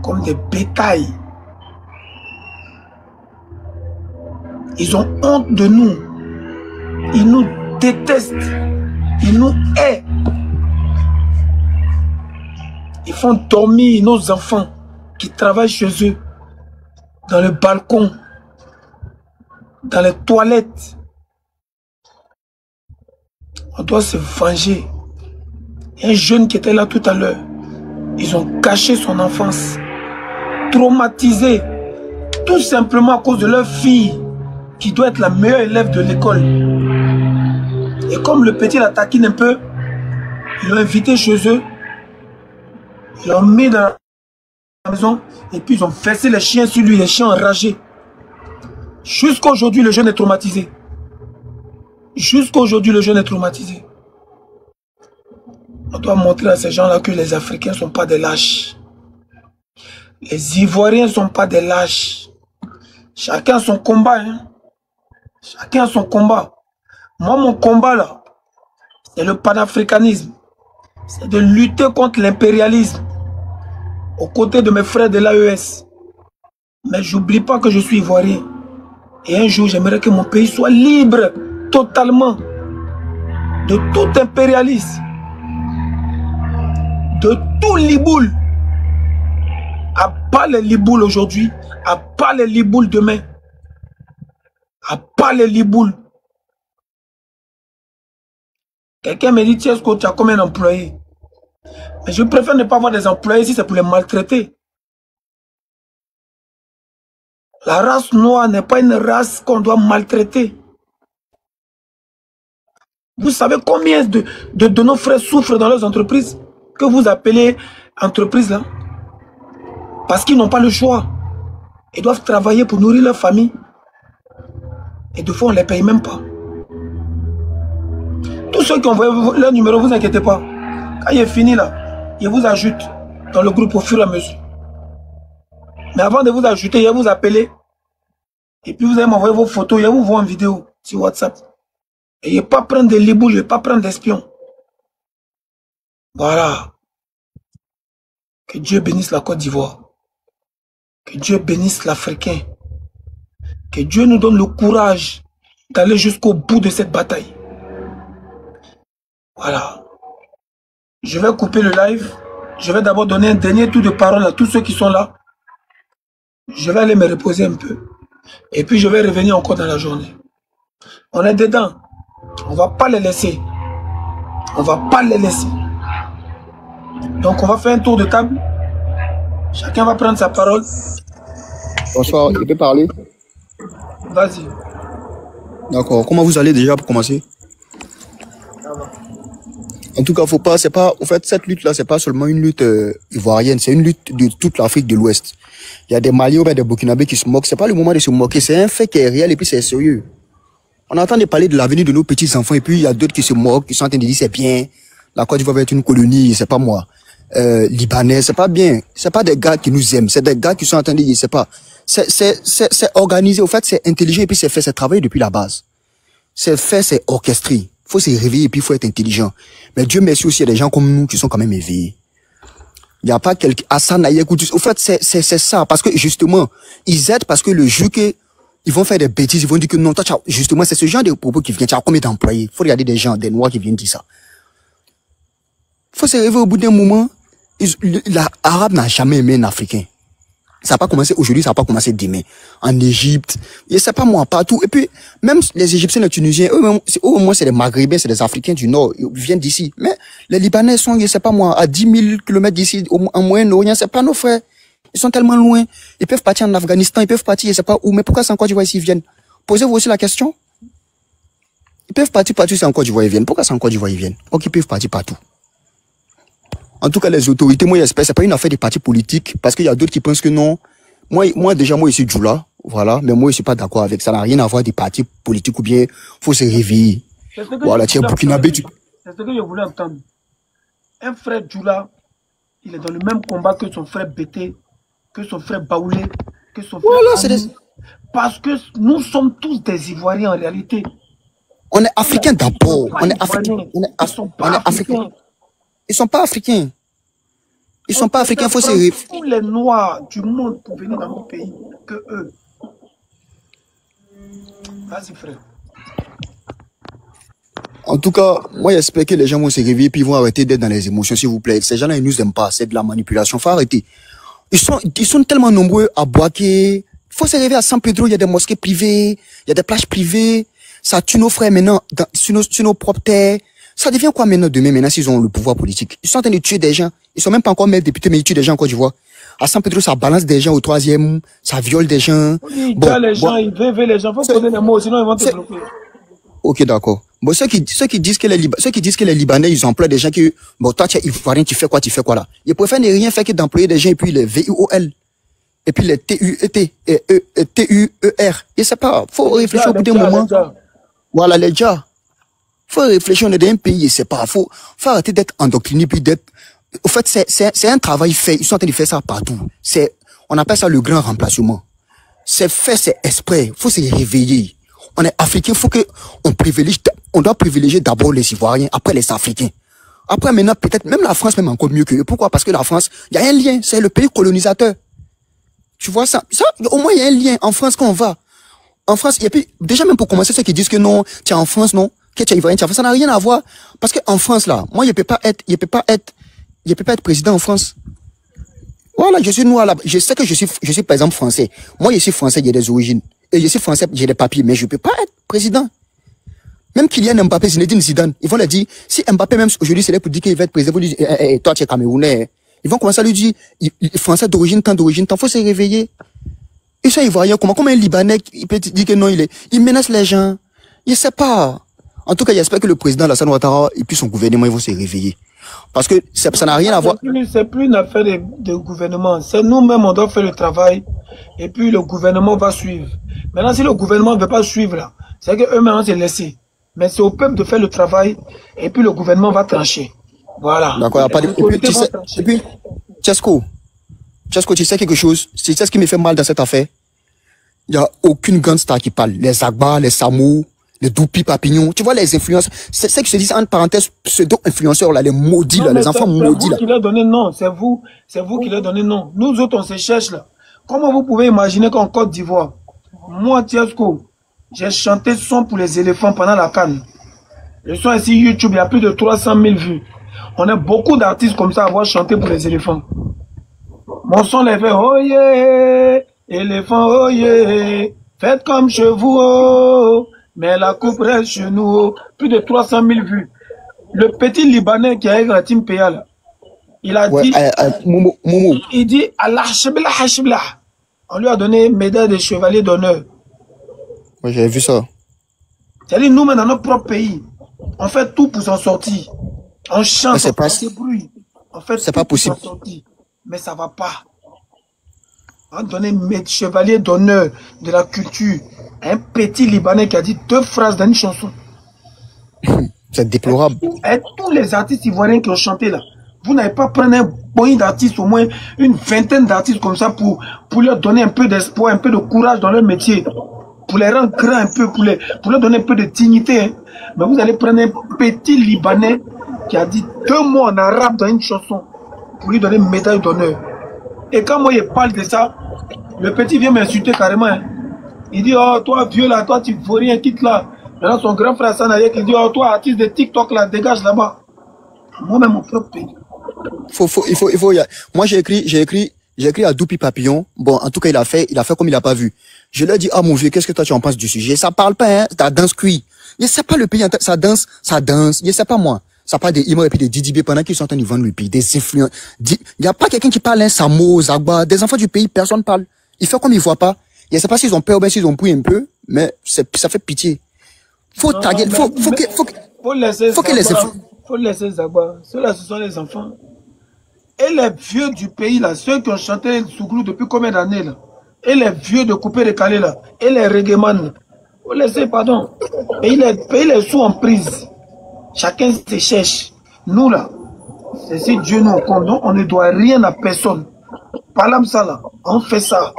comme des bétails. Ils ont honte de nous. Ils nous détestent. Ils nous haïssent. Ils font dormir nos enfants qui travaillent chez eux, dans le balcon, dans les toilettes. On doit se venger. Il y a un jeune qui était là tout à l'heure. Ils ont caché son enfance, traumatisé, tout simplement à cause de leur fille, qui doit être la meilleure élève de l'école. Et comme le petit la taquine un peu, ils l'ont invité chez eux, ils l'ont mis dans la maison, et puis ils ont versé les chiens sur lui, les chiens enragés. Jusqu'à aujourd'hui, le jeune est traumatisé. Jusqu'à aujourd'hui, le jeune est traumatisé. On doit montrer à ces gens-là que les Africains ne sont pas des lâches. Les Ivoiriens ne sont pas des lâches. Chacun a son combat. Hein? Chacun a son combat. Moi, mon combat, là, c'est le panafricanisme. C'est de lutter contre l'impérialisme. Aux côtés de mes frères de l'AES. Mais j'oublie pas que je suis Ivoirien. Et un jour, j'aimerais que mon pays soit libre, totalement, de tout impérialisme. De tout liboule. À part les liboules aujourd'hui, à part les liboules demain, à part les liboules. Quelqu'un me dit, tiens, est-ce que tu as combien d'employés? Mais je préfère ne pas avoir des employés si c'est pour les maltraiter. La race noire n'est pas une race qu'on doit maltraiter. Vous savez combien de nos frères souffrent dans leurs entreprises que vous appelez entreprises là? Parce qu'ils n'ont pas le choix. Ils doivent travailler pour nourrir leur famille. Et de fois, on ne les paye même pas. Tous ceux qui ont envoyé leur numéro, vous inquiétez pas. Quand il est fini là, il vous ajoute dans le groupe au fur et à mesure. Mais avant de vous ajouter, il va vous appeler. Et puis vous allez m'envoyer vos photos, il va vous voir en vidéo sur WhatsApp. Et il ne va pas prendre des libous, il ne va pas prendre d'espions. Voilà. Que Dieu bénisse la Côte d'Ivoire. Que Dieu bénisse l'Africain. Que Dieu nous donne le courage d'aller jusqu'au bout de cette bataille. Voilà. Je vais couper le live. Je vais d'abord donner un dernier tour de parole à tous ceux qui sont là. Je vais aller me reposer un peu. Et puis je vais revenir encore dans la journée. On est dedans. On ne va pas les laisser. On ne va pas les laisser. Donc on va faire un tour de table. Chacun va prendre sa parole. Bonsoir, il peut parler? Vas-y. D'accord. Comment vous allez déjà pour commencer? En tout cas, faut pas, c'est pas, en fait, cette lutte-là, c'est pas seulement une lutte ivoirienne, c'est une lutte de toute l'Afrique de l'Ouest. Il y a des Maliens ou des Burkinabés qui se moquent. C'est pas le moment de se moquer, c'est un fait qui est réel et puis c'est sérieux. On entend parler de l'avenir de nos petits-enfants et puis il y a d'autres qui se moquent, qui sont en train de dire c'est bien, la Côte d'Ivoire va être une colonie, c'est pas moi. Libanais, c'est pas bien. C'est pas des gars qui nous aiment, c'est des gars qui sont en train de dire, c'est pas. C'est organisé, au fait, c'est intelligent et puis c'est fait, c'est travaillé depuis la base. C'est fait, c'est orchestré. Faut se réveiller et puis faut être intelligent. Mais Dieu merci aussi, il y a des gens comme nous qui sont quand même éveillés. Il n'y a pas quelqu'un, Hassan Aïek ou tout. Au fait, c'est ça. Parce que, justement, ils aident parce que le jour que ils vont faire des bêtises, ils vont dire que non, toi, justement, c'est ce genre de propos qui vient. Tu as combien d'employés? Faut regarder des gens, des noirs qui viennent dire ça. Faut se réveiller au bout d'un moment. L'arabe n'a jamais aimé un Africain. Ça n'a pas commencé aujourd'hui, ça n'a pas commencé demain. En Égypte, et c'est pas moi, partout. Et puis, même les Égyptiens, les Tunisiens, eux, au moins, c'est des Maghrébins, c'est des Africains du Nord, ils viennent d'ici. Mais les Libanais sont, je sais pas moi, à 10 000 km d'ici, en Moyen-Orient, c'est pas nos frères. Ils sont tellement loin. Ils peuvent partir en Afghanistan, ils peuvent partir, je sais pas où. Mais pourquoi c'est en Côte d'Ivoire s'ils viennent? Posez-vous aussi la question. Ils peuvent partir partout, c'est en Côte d'Ivoire ils viennent. Pourquoi c'est en Côte d'Ivoire ils viennent? Donc ils peuvent partir partout. En tout cas, les autorités, moi, j'espère, c'est pas une affaire des partis politiques, parce qu'il y a d'autres qui pensent que non. Moi, déjà, moi, je suis Djoula, voilà, mais moi, je suis pas d'accord avec ça. Ça n'a rien à voir des partis politiques ou bien, faut se réveiller. Voilà, tiens, Burkinabé, tu... C'est ce que je voulais entendre. Un frère Djoula, il est dans le même combat que son frère Bété, que son frère Baoulé, que son frère Amou, parce que nous sommes tous des Ivoiriens en réalité. On est africains d'abord. On est africains. On est africains. Ils sont pas africains. Ils sont pas africains, faut se réveiller. Tous les noirs du monde pour venir dans mon pays, que eux. Vas-y, frère. En tout cas, moi, j'espère que les gens vont se réveiller puis ils vont arrêter d'être dans les émotions, s'il vous plaît. Ces gens-là, ils nous aiment pas. C'est de la manipulation. Faut arrêter. Ils sont tellement nombreux à boaquer. Faut se réveiller à San Pedro. Il y a des mosquées privées. Il y a des plages privées. Ça tue nos frères maintenant sur nos propres terres. Ça devient quoi maintenant demain, s'ils ont le pouvoir politique? Ils sont en train de tuer des gens. Ils sont même pas encore même députés, mais ils tuent des gens en Côte d'Ivoire. À San Pedro, ça balance des gens au 3e, ça viole des gens. Oui, les gens, ils veulent les gens. Faut connaître les mots, sinon ils vont te bloquer. Ok, d'accord. Bon, ceux qui disent que les Libanais, ils emploient des gens qui, bon, toi, tu es Ivoirien, tu fais quoi là? Ils préfèrent ne rien faire que d'employer des gens et puis les VUOL. Et puis les TUET, TUER. Et c'est pas, faut réfléchir au bout d'un moment. Voilà, les gars. Faut réfléchir, on est dans un pays, c'est pas, faut arrêter d'être endoctriné puis d'être, au fait, c'est un travail fait, ils sont en train de faire ça partout. On appelle ça le grand remplacement. C'est fait, c'est exprès, faut se réveiller. On est africain, on doit privilégier d'abord les Ivoiriens, après les Africains. Après, maintenant, peut-être, même la France, même encore mieux que eux. Pourquoi? Parce que la France, il y a un lien, c'est le pays colonisateur. Tu vois ça, au moins, il y a un lien. En France, quand on va, en France, et puis, déjà, même pour commencer, ceux qui disent que non, tu es en France, non, que tu es Ivoirien, ça n'a rien à voir. Parce qu'en France, là, moi, je peux pas être président en France. Voilà, je suis noir là. Je sais que je suis par exemple français. Moi, je suis français, j'ai des origines. Et je suis français, j'ai des papiers, mais je peux pas être président. Même Kylian Mbappé, Zinedine Zidane, ils vont leur dire, si Mbappé même aujourd'hui c'est là pour dire qu'il va être président, ils vont dire, toi tu es Camerounais. Ils vont commencer à lui dire, français d'origine, tant, faut se réveiller. Ils sont Ivoiriens, comment un Libanais, il peut dire que non, il menace les gens. Je sais pas. En tout cas, j'espère que le président Alassane Ouattara et puis son gouvernement, ils vont se réveiller. Parce que ça n'a rien à voir. C'est plus une affaire de gouvernement. C'est nous-mêmes, on doit faire le travail. Et puis le gouvernement va suivre. Maintenant, si le gouvernement ne veut pas suivre là, c'est qu'eux-mêmes vont se laisser. Mais c'est au peuple de faire le travail. Et puis le gouvernement va trancher. Voilà. D'accord, il n'y a pas de... Et puis, Tchesco, tu sais quelque chose? Tu sais ce qui me fait mal dans cette affaire? Il n'y a aucune grande star qui parle. Les Agba, les Samou, les Doupi Papillon, tu vois les influenceurs, c'est ce qui se dit entre parenthèses, pseudo-influenceurs là, les maudits là, les enfants maudits là. C'est vous qui leur donnez non, c'est vous qui leur donnez non. Nous autres on se cherche là. Comment vous pouvez imaginer qu'en Côte d'Ivoire, moi Tiasco, j'ai chanté son pour les éléphants pendant la CAN. Le son ici YouTube, il y a plus de 300 000 vues. On a beaucoup d'artistes comme ça à avoir chanté pour les éléphants. Mon son les fait oh yeah, éléphant oh yeah, faites comme chez vous oh. Mais la coupe reste chez nous, plus de 300 000 vues. Le petit Libanais qui a écrit la team PA là, Il a Ouais, dit, Momo, Momo. il dit, Allah Hashibla Hashibla. On lui a donné médaille de chevalier d'honneur. Ouais, j'avais vu ça. C'est-à-dire, nous, dans notre propre pays, on fait tout pour s'en sortir. On chante, Mais c'est on pas, fait des bruits. On fait c'est tout pas pour s'en possible. sortir. Mais ça va pas. On a donné chevalier d'honneur de la culture à un petit Libanais qui a dit 2 phrases dans une chanson. C'est déplorable. Et tous les artistes ivoiriens qui ont chanté là, vous n'avez pas pris un point d'artistes, au moins une vingtaine d'artistes comme ça pour leur donner un peu d'espoir, un peu de courage dans leur métier, pour les rendre grands un peu, pour leur donner un peu de dignité. Hein. Mais vous allez prendre un petit Libanais qui a dit 2 mots en arabe dans une chanson pour lui donner une médaille d'honneur. Et quand moi je parle de ça, le petit vient m'insulter carrément. Hein. Il dit, oh toi vieux là, toi tu ne faut rien, quitte là. Maintenant son grand frère Sanayek, il dit, oh toi artiste de TikTok là, dégage là-bas. Moi-même mon propre pays. Moi j'ai écrit à Doupi Papillon. Bon, en tout cas il a fait comme il a pas vu. Je lui ai dit, ah mon vieux, qu'est-ce que toi tu en penses du sujet? Ça parle pas, hein, ta danse cuit. Je sais pas le pays, ça danse, je sais pas moi. Ça parle des Imo et puis des Didibé pendant qu'ils sont en train de vendre le pays, des influents. Il y a pas quelqu'un qui parle, hein, Samo, Zagba, des enfants du pays, personne parle. Il fait comme il voit pas. Je sais pas s'ils ont peur ou bien s'ils ont pris un peu, mais ça fait pitié. Faut taguer, faut laisser Zagba. Ceux-là, ce sont les enfants. Et les vieux du pays, là, ceux qui ont chanté Souglou depuis combien d'années, là, et les vieux de Coupé Recalé, là, et les reggaeman, faut laisser, pardon. Payer les sous en prise. Chacun se cherche. Nous, là, c'est si Dieu nous compte, on ne doit rien à personne. Parlam ça, là, on fait ça.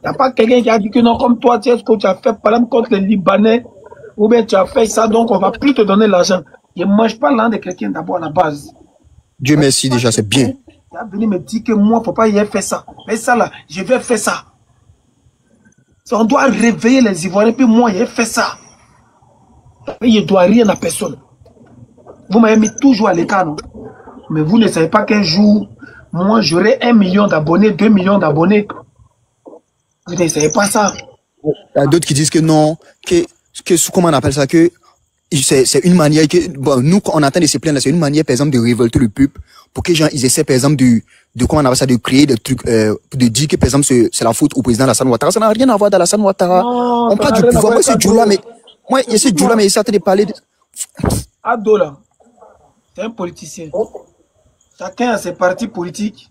Il n'y a pas quelqu'un qui a dit que non, comme toi, tu sais ce que tu as fait, par exemple, contre les Libanais, ou bien tu as fait ça, donc on ne va plus te donner l'argent. Il ne mange pas l'an de quelqu'un d'abord à la base. Dieu merci, déjà, c'est bien. Il a venu me dire que moi, il ne faut pas y faire ça. Mais ça, là, je vais faire ça. On doit réveiller les Ivoiriens, puis moi, j'ai fait ça. Mais il ne doit rien à personne. Vous m'avez mis toujours à l'écart, non? Mais vous ne savez pas qu'un jour, moi, j'aurai 1 million d'abonnés, 2 millions d'abonnés. Vous ne savez pas ça. Il y a d'autres qui disent que non, que comment on appelle ça, que c'est une manière que, bon, nous, quand on attend de se plaindre, c'est une manière, par exemple, de révolter le peuple, pour que les gens, ils essaient, par exemple, de comment on appelle ça, de créer des trucs, de dire que, par exemple, c'est la faute au président Alassane Ouattara. Ça n'a rien à voir d'Alassane Ouattara. On parle du pouvoir. Moi, c'est Djoula, mais, moi, il essaie de Djoula, mais il essaie de parler de... Ado, là, c'est un politicien. Chacun a ses partis politiques.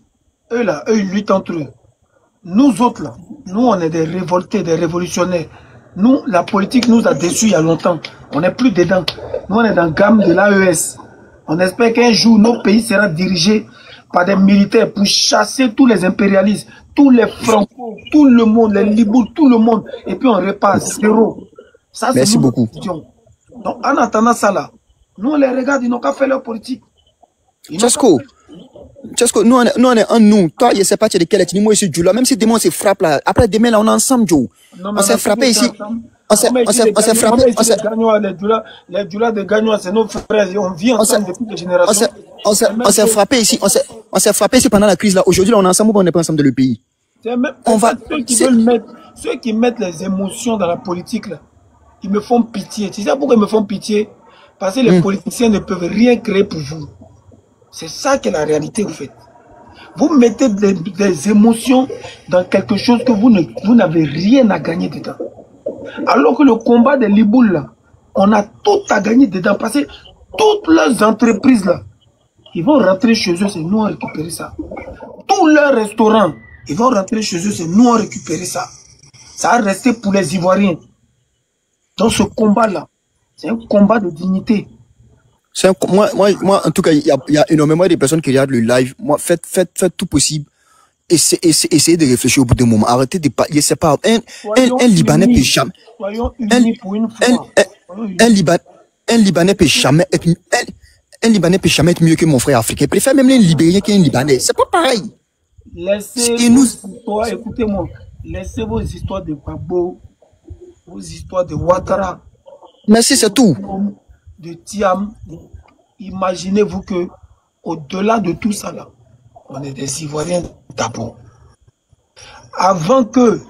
Eux, là, ils luttent entre eux. Nous autres, là, nous, on est des révoltés, des révolutionnaires. Nous, la politique nous a déçus il y a longtemps. On n'est plus dedans. Nous, on est dans la gamme de l'AES. On espère qu'un jour, nos pays seront dirigés par des militaires pour chasser tous les impérialistes, tous les Franco, tout le monde, les Libous, tout le monde. Et puis on repart zéro. Ça, merci beaucoup. Donc, en attendant ça, là, nous, on les regarde, ils n'ont qu'à faire leur politique. Tchesco, nous, on est en nous. Toi, je ne sais pas, tu es de quelle ethnie, moi, je suis Djoula. Même si demain, on se frappe là. Après, demain, là, on est ensemble, Joe. On s'est frappé ici. On s'est frappé. Les Djoula de Gagnois, c'est nos frères. On vit ensemble depuis des générations. On s'est frappé ici. On s'est frappé ici pendant la crise là. Aujourd'hui, là, on est ensemble ou on n'est pas ensemble dans le pays? On va. Ceux qui mettent les émotions dans la politique, là, ils me font pitié. Tu sais pourquoi ils me font pitié? Parce que les politiciens ne peuvent rien créer pour vous. C'est ça qui est la réalité, vous faites. Vous mettez des émotions dans quelque chose que vous n'avez rien à gagner dedans. Alors que le combat des Libouls, là, on a tout à gagner dedans. Parce que toutes leurs entreprises, là, ils vont rentrer chez eux, c'est nous à récupérer ça. Tous leurs restaurants, ils vont rentrer chez eux, c'est nous à récupérer ça. Ça va rester pour les Ivoiriens. Dans ce combat-là, c'est un combat de dignité. Moi, en tout cas, il y a énormément de personnes qui regardent le live. Moi, faites tout possible. Essayez de réfléchir au bout d'un moment. Arrêtez de pas. C'est pas un Libanais peut jamais. Un Libanais peut jamais être. Un Libanais peut jamais être mieux que mon frère africain. Il préfère même les Libériens qu'un Libanais. C'est pas pareil. Laissez vos histoires, écoutez-moi. Laissez vos histoires de Gbagbo, vos histoires de Ouattara. Merci, c'est tout. De Thiam. Imaginez-vous que au-delà de tout ça là, on est des Ivoiriens d'abord. Avant que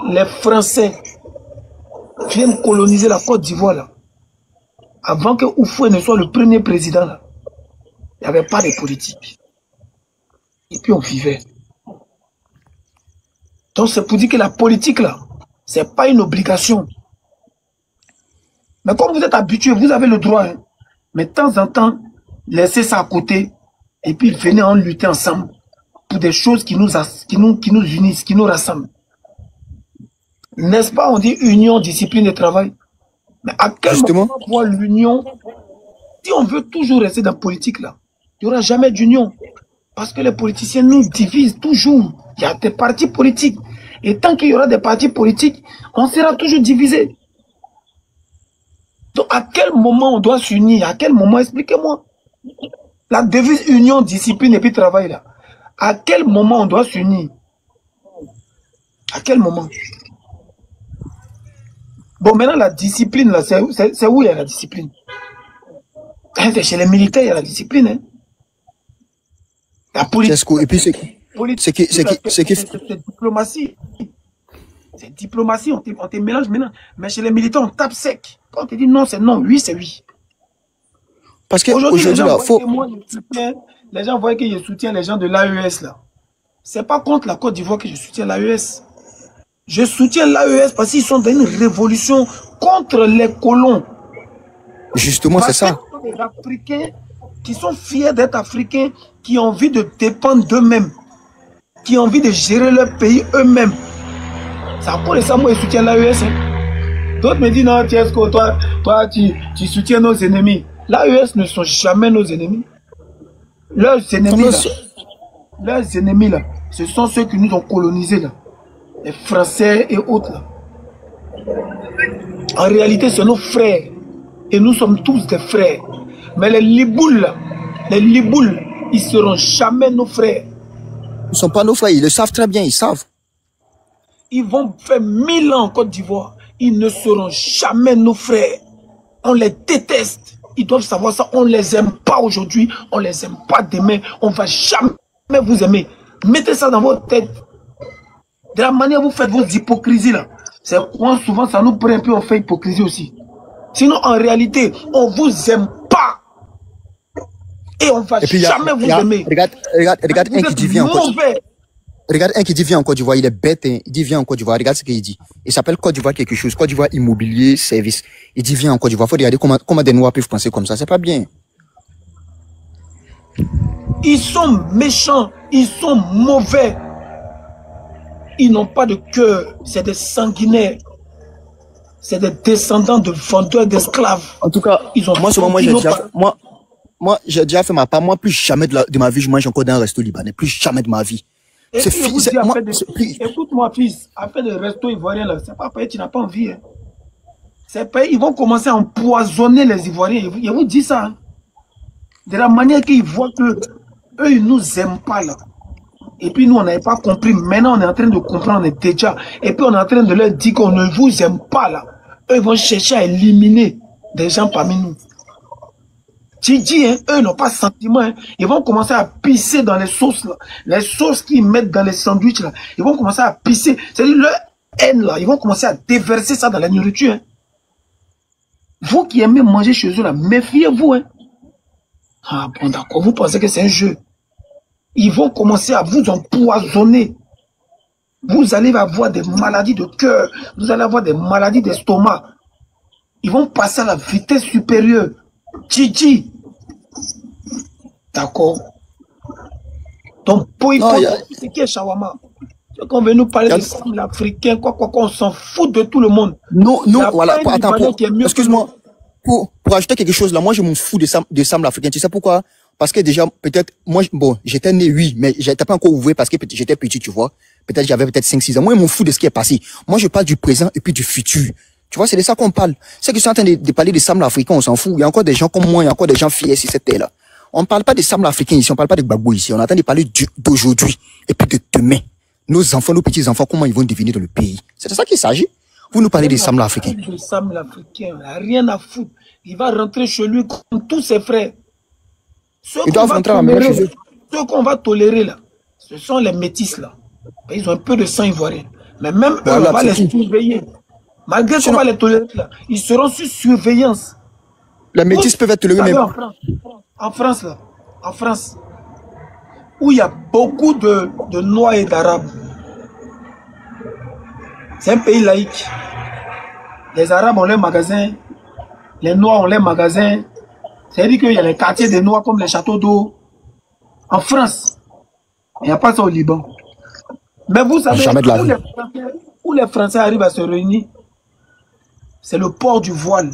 les Français viennent coloniser la Côte d'Ivoire là, avant que Houphouët ne soit le premier président là, Il n'y avait pas de politique. Et puis on vivait. Donc c'est pour dire que la politique, là, c'est pas une obligation. Mais comme vous êtes habitué, vous avez le droit. Hein. Mais de temps en temps, laissez ça à côté et puis venez en lutter ensemble pour des choses qui nous unissent, qui nous rassemblent. N'est-ce pas, on dit union, discipline et travail. Mais à quel moment on voit l'union? Si on veut toujours rester dans la politique, là, il n'y aura jamais d'union. Parce que les politiciens nous divisent toujours. Il y a des partis politiques. Et tant qu'il y aura des partis politiques, on sera toujours divisé. Donc, à quel moment on doit s'unir? À quel moment? Expliquez-moi. La devise union, discipline et puis travail, là. À quel moment on doit s'unir? À quel moment? Bon, maintenant, la discipline, là, c'est où il y a la discipline? C'est chez les militaires, il y a la discipline. Hein? La politique. Et puis, c'est diplomatie. C'est diplomatie, on te mélange maintenant. Mais chez les militaires, on tape sec. Quand on te dit non, c'est non, oui, c'est oui. Parce qu'aujourd'hui, les gens voient que je soutiens les gens de l'AES, là. C'est pas contre la Côte d'Ivoire que je soutiens l'AES. Je soutiens l'AES parce qu'ils sont dans une révolution contre les colons. Justement, c'est ça. Les Africains qui sont fiers d'être Africains, qui ont envie de dépendre d'eux-mêmes, qui ont envie de gérer leur pays eux-mêmes. C'est à cause de ça, moi, je soutiens l'AES. Hein. D'autres me disent, non, Tiesco, toi, tu soutiens nos ennemis. L'AES ne sont jamais nos ennemis. Leurs ennemis, là, ce sont ceux qui nous ont colonisés, là. Les Français et autres, là. En réalité, c'est nos frères. Et nous sommes tous des frères. Mais les Libouls, là, ils seront jamais nos frères. Ils ne sont pas nos frères, ils le savent très bien, ils savent. Ils vont faire 1000 ans en Côte d'Ivoire. Ils ne seront jamais nos frères. On les déteste. Ils doivent savoir ça. On ne les aime pas aujourd'hui. On ne les aime pas demain. On ne va jamais vous aimer. Mettez ça dans votre tête. De la manière dont vous faites vos hypocrisies là. C'est quoi souvent ça nous prend un peu, on fait hypocrisie aussi. Sinon, en réalité, on ne vous aime pas. Et on ne va jamais vous aimer. Regarde un qui dit viens en Côte d'Ivoire. Regarde un qui dit viens en Côte d'Ivoire. Il est bête. Hein. Il dit viens en Côte d'Ivoire. Regarde ce qu'il dit. Il s'appelle Côte d'Ivoire quelque chose. Côte d'Ivoire immobilier, service. Il dit viens en Côte d'Ivoire. Il faut regarder comment des Noirs peuvent penser comme ça. C'est pas bien. Ils sont méchants. Ils sont mauvais. Ils n'ont pas de cœur. C'est des sanguinaires. C'est des descendants de vendeurs d'esclaves. En tout cas, moi, j'ai déjà fait ma part. Moi, plus jamais de ma vie, je mange encore dans un resto libanais. Plus jamais de ma vie. Écoute-moi, fils. Après le resto ivoirien, là, c'est pas payé, tu n'as pas envie. Hein. C'est payé, ils vont commencer à empoisonner les Ivoiriens. Je vous dis ça. Hein. De la manière qu'ils voient que eux, ils nous aiment pas, là. Et puis nous, on n'avait pas compris. Maintenant, on est en train de comprendre, on est déjà. Et puis on est en train de leur dire qu'on ne vous aime pas, là. Eux, ils vont chercher à éliminer des gens parmi nous. Tu dis, hein, eux n'ont pas de sentiment. Hein. Ils vont commencer à pisser dans les sauces, là. Les sauces qu'ils mettent dans les sandwichs, là. Ils vont commencer à pisser. C'est-à-dire leur haine, là. Ils vont commencer à déverser ça dans la nourriture. Hein. Vous qui aimez manger chez eux, là, méfiez-vous. Hein. Ah bon, d'accord. Vous pensez que c'est un jeu. Ils vont commencer à vous empoisonner. Vous allez avoir des maladies de cœur. Vous allez avoir des maladies d'estomac. Ils vont passer à la vitesse supérieure. Titi. D'accord. Donc, c'est qui est Shawama? Quand on veut nous parler de sable africain, quoi, on s'en fout de tout le monde. Non, voilà. Attends, excuse-moi. Pour ajouter quelque chose là, moi je m'en fous de sable africain. Tu sais pourquoi? Parce que déjà, peut-être, moi, bon, j'étais né, oui, mais j'étais pas encore ouvert parce que j'étais petit, tu vois. Peut-être j'avais peut-être 5-6 ans. Moi, je m'en fous de ce qui est passé. Moi, je parle du présent et puis du futur. Tu vois, c'est de ça qu'on parle. C'est que je suis en train de parler des sable africains, on s'en fout. Il y a encore des gens comme moi, il y a encore des gens fiers sur cette terre-là. On ne parle pas des sable africains ici, on ne parle pas de Gbagbo ici. On est en train de parler d'aujourd'hui et puis de demain. Nos enfants, nos petits-enfants, comment ils vont devenir dans le pays. C'est de ça qu'il s'agit. Vous nous parlez des sable africains. Le sable africain, rien à foutre. Il va rentrer chez lui comme tous ses frères. Ceux qu'on va tolérer là, ce sont les métis là. Ils ont un peu de sang ivoirien. Mais même eux, on va les surveiller. Malgré qu'on va les tolérer là, ils seront sous surveillance. Les métis peuvent être tolérés même. En France là, en France, où il y a beaucoup de Noirs et d'Arabes. C'est un pays laïque. Les Arabes ont leurs magasins, les Noirs ont leurs magasins. C'est-à-dire qu'il y a les quartiers des Noirs comme les châteaux d'eau. En France, il n'y a pas ça au Liban. Mais vous savez, où les Français arrivent à se réunir, c'est le port du voile.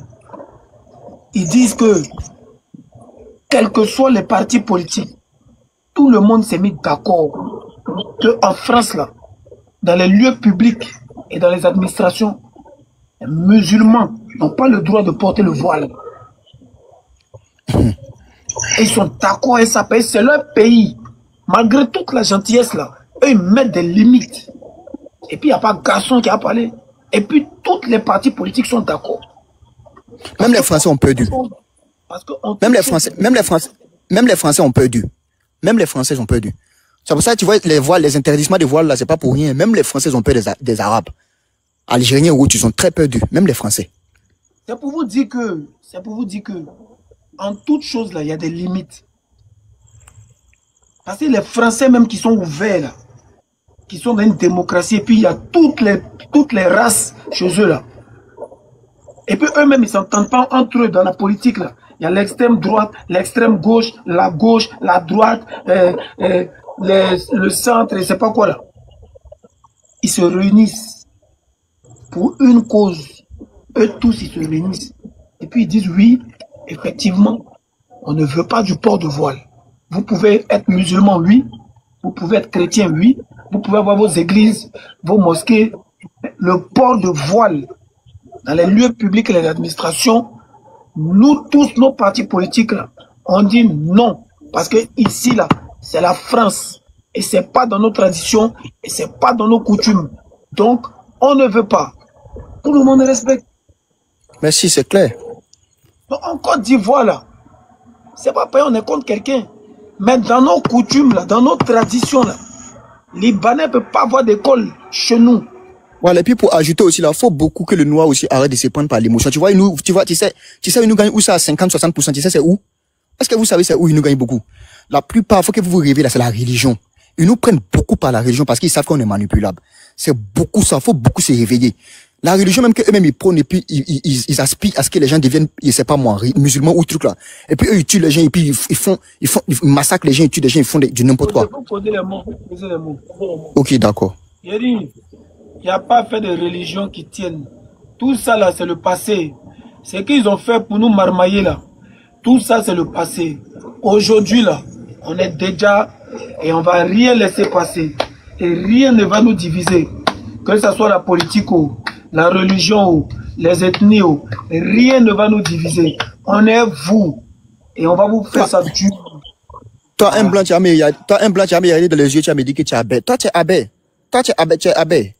Ils disent que, quels que soient les partis politiques, tout le monde s'est mis d'accord qu'en France, là, dans les lieux publics et dans les administrations, les musulmans n'ont pas le droit de porter le voile. Et ils sont d'accord et ça paye, c'est leur pays. Malgré toute la gentillesse là, eux ils mettent des limites. Et puis il n'y a pas garçon qui a parlé. Et puis toutes les partis politiques sont d'accord. Même les Français ont perdu. Même les Français ont perdu. Même les Français ont perdu. C'est pour ça que tu vois les voiles, les interdissements de voiles là, c'est pas pour rien. Même les Français ont peur des Arabes. Algériens ou autres, ils sont très perdus. Même les Français. C'est pour vous dire que, en toute chose là, il y a des limites. Parce que les Français même qui sont ouverts là, qui sont dans une démocratie, et puis il y a toutes les races chez eux là. Et puis eux-mêmes, ils ne s'entendent pas entre eux dans la politique là. Il y a l'extrême droite, l'extrême gauche, la droite, le centre, et c'est pas quoi là. Ils se réunissent pour une cause. Eux tous, ils se réunissent. Et puis ils disent oui, effectivement, on ne veut pas du port de voile. Vous pouvez être musulman, oui. Vous pouvez être chrétien, oui. Vous pouvez avoir vos églises, vos mosquées. Le port de voile dans les lieux publics et les administrations, nous tous, nos partis politiques, là, on dit non. Parce que ici, là, c'est la France. Et c'est pas dans nos traditions, et c'est pas dans nos coutumes. Donc, on ne veut pas. Tout le monde respecte. Merci, c'est clair. Donc, en Côte d'Ivoire, là, c'est pas parce qu'on est contre quelqu'un. Mais dans nos coutumes, là, dans nos traditions, là, les Libanais ne peuvent pas avoir d'école chez nous. Voilà, et puis pour ajouter aussi, là, il faut beaucoup que le noir aussi arrête de se prendre par l'émotion. Tu vois, tu sais, il nous gagne où ça à 50-60%, tu sais, c'est où? Est-ce que vous savez c'est où ils nous gagnent beaucoup? La plupart, il faut que vous vous rêvez là, c'est la religion. Ils nous prennent beaucoup par la religion parce qu'ils savent qu'on est manipulable. C'est beaucoup ça, il faut beaucoup se réveiller. La religion, même qu'eux-mêmes ils prônent et puis ils aspirent à ce que les gens deviennent, je sais pas moi, musulmans ou truc là. Et puis eux ils tuent les gens et puis ils massacrent les gens, ils tuent les gens, ils font du n'importe quoi. Posez les mots. Ok, d'accord. Il n'y a pas fait de religion qui tienne. Tout ça là, c'est le passé. Ce qu'ils ont fait pour nous marmailler là, tout ça c'est le passé. Aujourd'hui là, on est déjà et on va rien laisser passer. Et rien ne va nous diviser. Que ce soit la politique ou la religion ou les ethnies ou rien ne va nous diviser. On est vous. Et on va vous faire ça dur. Toi, un blanc, tu as regardé dans les yeux, tu as me dit que tu es abbé. Toi, tu es abbé. Tu es abbé.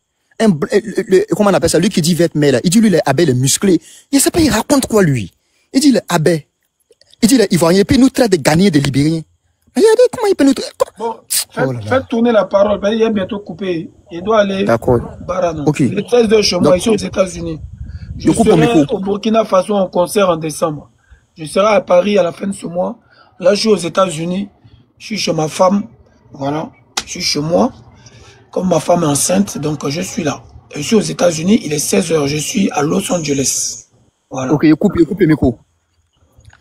Comment on appelle ça? Lui qui dit vêtements là. Il dit lui, les abbés, les musclés. Il sait pas, il raconte quoi lui? Il dit les abbés. Il dit les ivoiriens. Et puis il nous traite de gagner des libériens. Regardez comment il peut nous traiter. Bon, faites tourner la parole. Il est bientôt coupé. Il doit aller. D'accord. Ok. Le 13 de chez moi, ici aux États-Unis. Je serai au Burkina Faso en concert en décembre. Je serai à Paris à la fin de ce mois. Là, je suis aux États-Unis. Je suis chez ma femme. Voilà. Je suis chez moi. Comme ma femme est enceinte, donc je suis là. Je suis aux États-Unis, il est 16h, je suis à Los Angeles. Voilà. Ok, coupe le micro.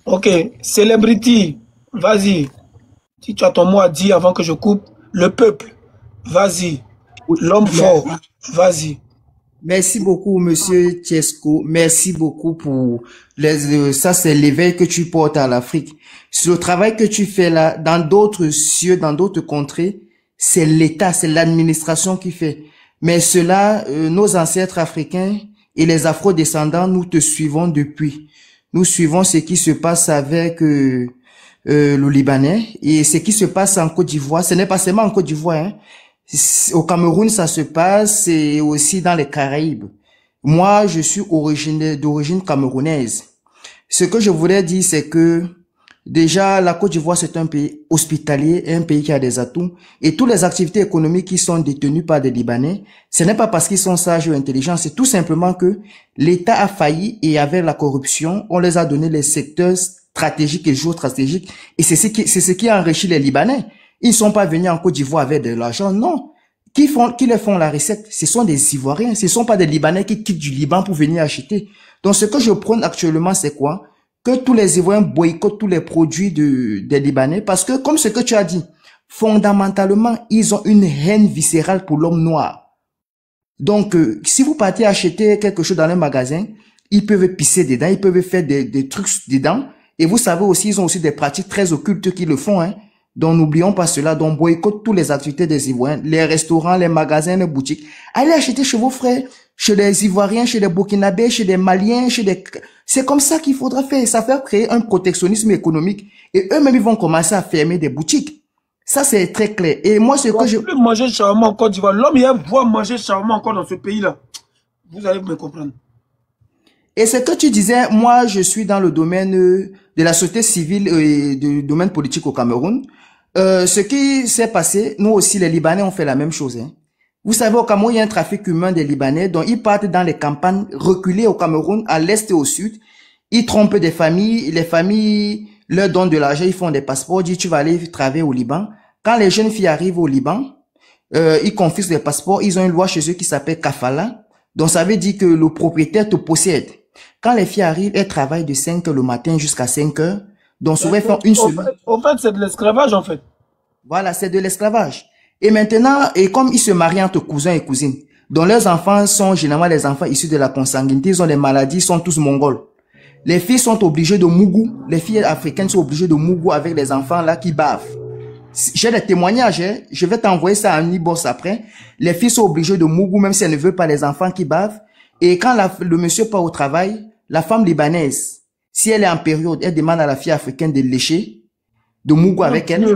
Ok, Celebrity, vas-y. Si tu as ton mot à dire avant que je coupe, le peuple, vas-y. L'homme fort, vas-y. Merci beaucoup, monsieur Tchesco. Merci beaucoup pour ça, c'est l'éveil que tu portes à l'Afrique. Sur le travail que tu fais là, dans d'autres cieux, dans d'autres contrées, c'est l'État, c'est l'administration qui fait. Mais cela, nos ancêtres africains et les afro-descendants, nous te suivons depuis. Nous suivons ce qui se passe avec le Libanais et ce qui se passe en Côte d'Ivoire. Ce n'est pas seulement en Côte d'Ivoire, hein. Au Cameroun, ça se passe et aussi dans les Caraïbes. Moi, je suis d'origine camerounaise. Ce que je voulais dire, c'est que déjà, la Côte d'Ivoire, c'est un pays hospitalier, un pays qui a des atouts. Et toutes les activités économiques qui sont détenues par des Libanais, ce n'est pas parce qu'ils sont sages ou intelligents, c'est tout simplement que l'État a failli et avec la corruption, on les a donné les secteurs stratégiques et géostratégiques. Et c'est ce qui a enrichi les Libanais. Ils sont pas venus en Côte d'Ivoire avec de l'argent, non. Qui les font la recette? Ce sont des Ivoiriens. Ce sont pas des Libanais qui quittent du Liban pour venir acheter. Donc, ce que je prône actuellement, c'est quoi? Que tous les Ivoiriens boycottent tous les produits des Libanais parce que, comme ce que tu as dit, fondamentalement, ils ont une haine viscérale pour l'homme noir. Donc, si vous partez acheter quelque chose dans un magasin, ils peuvent pisser dedans, ils peuvent faire des trucs dedans. Et vous savez aussi, ils ont aussi des pratiques très occultes qui le font, hein. Donc, n'oublions pas cela. Donc, boycotte toutes les activités des Ivoiriens, les restaurants, les magasins, les boutiques. Allez acheter chez vos frères, chez les Ivoiriens, chez les Burkinabés, chez les Maliens, c'est comme ça qu'il faudra faire. Ça fait créer un protectionnisme économique. Et eux-mêmes, ils vont commencer à fermer des boutiques. Ça, c'est très clair. Et moi, c'est que je... plus manger shawarma en Côte d'Ivoire. L'homme, il aime voir manger shawarma encore dans ce pays-là. Vous allez me comprendre. Et ce que tu disais, moi, je suis dans le domaine de la société civile et du domaine politique au Cameroun. Ce qui s'est passé, nous aussi, les Libanais ont fait la même chose. Hein. Vous savez, au Cameroun, il y a un trafic humain des Libanais, donc ils partent dans les campagnes reculées au Cameroun, à l'est et au sud. Ils trompent des familles, les familles leur donnent de l'argent, ils font des passeports, disent tu vas aller travailler au Liban. Quand les jeunes filles arrivent au Liban, ils confisquent les passeports, ils ont une loi chez eux qui s'appelle Kafala, donc ça veut dire que le propriétaire te possède. Quand les filles arrivent, elles travaillent de 5 heures le matin jusqu'à 5 heures. Donc, souvent, elles font une semaine. En fait, c'est de l'esclavage, en fait. Voilà, c'est de l'esclavage. Et maintenant, et comme ils se marient entre cousins et cousines, donc leurs enfants sont généralement les enfants issus de la consanguinité, ils ont des maladies, ils sont tous mongols. Les filles sont obligées de mougou, les filles africaines sont obligées de mougou avec les enfants là qui bavent. J'ai des témoignages, hein? Je vais t'envoyer ça à Nibos après. Les filles sont obligées de mougou même si elles ne veulent pas les enfants qui bavent. Et quand le monsieur part au travail, la femme libanaise, si elle est en période, elle demande à la fille africaine de lécher, de mougou avec elle.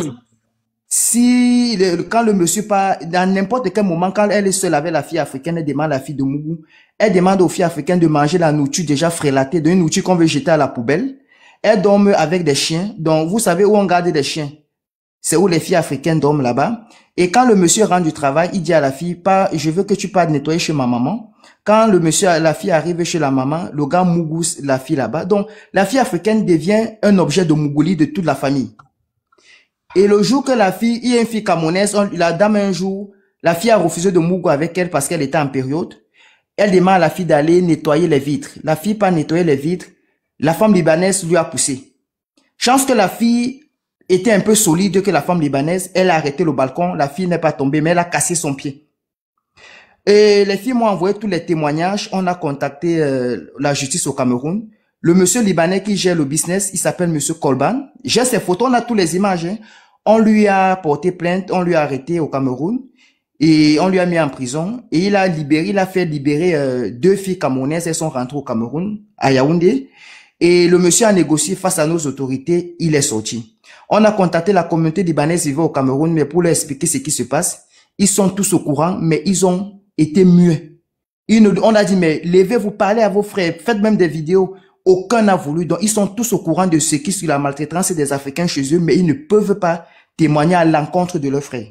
Si, quand le monsieur part, dans n'importe quel moment, quand elle est seule avec la fille africaine, elle demande à la fille de mougou. Elle demande aux filles africaines de manger la nourriture déjà frélatée, d'une nourriture qu'on veut jeter à la poubelle. Elle dorment avec des chiens. Donc, vous savez où on garde des chiens? C'est où les filles africaines dorment là-bas. Et quand le monsieur rentre du travail, il dit à la fille, je veux que tu partes nettoyer chez ma maman. Quand la fille arrive chez la maman, le gars mougousse la fille là-bas. Donc, la fille africaine devient un objet de mougouli de toute la famille. Et le jour que il y a une fille camerounaise, la dame un jour, la fille a refusé de mougou avec elle parce qu'elle était en période. Elle demande à la fille d'aller nettoyer les vitres. La fille pas nettoyer les vitres. La femme libanaise lui a poussé. Chance que la fille était un peu solide que la femme libanaise, elle a arrêté le balcon. La fille n'est pas tombée, mais elle a cassé son pied. Et les filles m'ont envoyé tous les témoignages. On a contacté la justice au Cameroun. Le monsieur libanais qui gère le business, il s'appelle monsieur Kolban. J'ai ses photos, on a tous les images. Hein. On lui a porté plainte, on lui a arrêté au Cameroun et on lui a mis en prison. Et il a fait libérer 2 filles camerounaises. Elles sont rentrées au Cameroun, à Yaoundé. Et le monsieur a négocié face à nos autorités, il est sorti. On a contacté la communauté libanaise vivant au Cameroun, mais pour leur expliquer ce qui se passe, ils sont tous au courant, mais ils ont été muets. On a dit, mais levez-vous, parlez à vos frères, faites même des vidéos. Aucun n'a voulu. Donc, ils sont tous au courant de ce qui est sur la maltraitance des Africains chez eux, mais ils ne peuvent pas témoigner à l'encontre de leurs frères.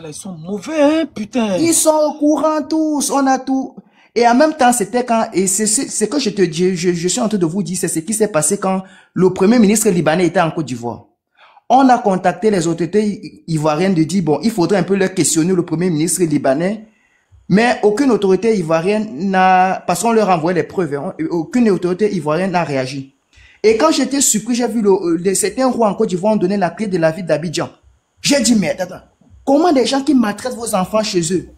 Ils sont mauvais, hein, putain. Ils sont au courant tous, on a tout. Et en même temps, c'était quand, et c'est ce que je te dis, je suis en train de vous dire, c'est ce qui s'est passé quand le premier ministre libanais était en Côte d'Ivoire. On a contacté les autorités ivoiriennes de dire, bon, il faudrait un peu leur questionner le premier ministre libanais. Mais aucune autorité ivoirienne n'a, parce qu'on leur a envoyé les preuves, hein, aucune autorité ivoirienne n'a réagi. Et quand j'étais surpris, j'ai vu certains rois en Côte d'Ivoire ont donné la clé de la ville d'Abidjan. J'ai dit, mais attends, comment des gens qui maltraitent vos enfants chez eux?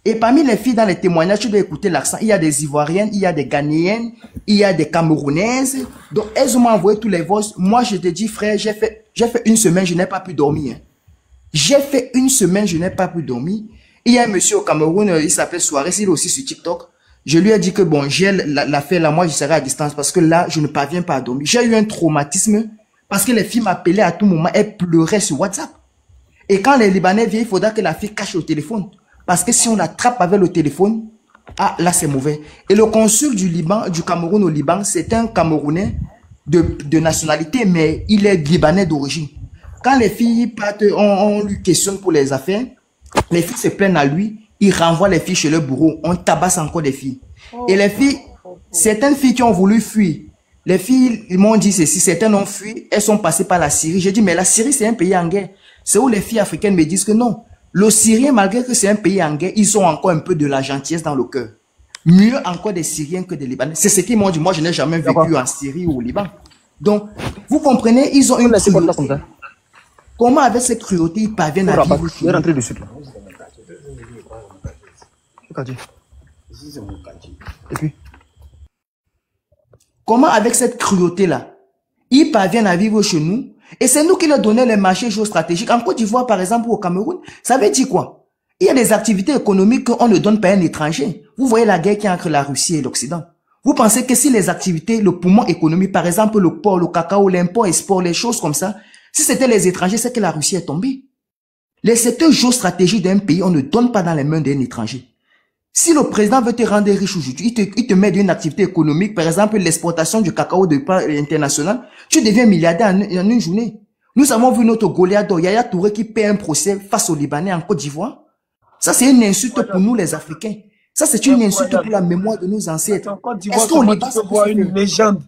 Et parmi les filles dans les témoignages, tu dois écouter l'accent, il y a des Ivoiriennes, il y a des Ghanéennes, il y a des Camerounaises. Donc, elles m'ont envoyé tous les voix. Moi, je te dis, frère, j'ai fait 1 semaine, je n'ai pas pu dormir. Hein. J'ai fait 1 semaine, je n'ai pas pu dormir. Il y a un monsieur au Cameroun, il s'appelle Soares, il est aussi sur TikTok. Je lui ai dit que bon, j'ai l'affaire là, moi je serai à distance parce que là, je ne parviens pas à dormir. J'ai eu un traumatisme parce que les filles m'appelaient à tout moment, elles pleuraient sur WhatsApp. Et quand les Libanais viennent, il faudra que la fille cache le téléphone. Parce que si on l'attrape avec le téléphone, ah là c'est mauvais. Et le consul du Cameroun au Liban, c'est un Camerounais de nationalité, mais il est Libanais d'origine. Quand les filles partent, on lui questionne pour les affaires. Les filles se plaignent à lui, il renvoie les filles chez le bourreau, on tabasse encore des filles. Et les filles, certaines filles qui ont voulu fuir, Les filles, ils m'ont dit ceci, certaines ont fui, elles sont passées par la Syrie. J'ai dit, mais la Syrie, c'est un pays en guerre. C'est où les filles africaines me disent que non. Le Syrien, malgré que c'est un pays en guerre, ils ont encore un peu de la gentillesse dans le cœur. Mieux encore des Syriens que des Libanais. C'est ce qu'ils m'ont dit. Moi, je n'ai jamais vécu en Syrie ou au Liban. Donc, vous comprenez, ils ont une cruauté. Comment avec cette cruauté, ils parviennent à vivre? Je vais rentrer de suite là. Et puis comment avec cette cruauté-là, ils parviennent à vivre chez nous? Et c'est nous qui leur donnons les marchés géostratégiques. En Côte d'Ivoire, par exemple, ou au Cameroun, ça veut dire quoi? Il y a des activités économiques qu'on ne donne pas à un étranger. Vous voyez la guerre qui est entre la Russie et l'Occident. Vous pensez que si les activités, le poumon économique, par exemple le porc, le cacao, l'import-export, les choses comme ça, si c'était les étrangers, c'est que la Russie est tombée. Les secteurs géostratégiques d'un pays, on ne donne pas dans les mains d'un étranger. Si le président veut te rendre riche aujourd'hui, il te met d'une activité économique, par exemple l'exportation du cacao de part international, tu deviens milliardaire en une journée. Nous avons vu notre Goliath, Yaya Touré, qui paie un procès face aux Libanais en Côte d'Ivoire. Ça, c'est une insulte pour nous les Africains. Ça, c'est une insulte pour la mémoire de nos ancêtres. En Côte d'Ivoire, tu peux voir une légende.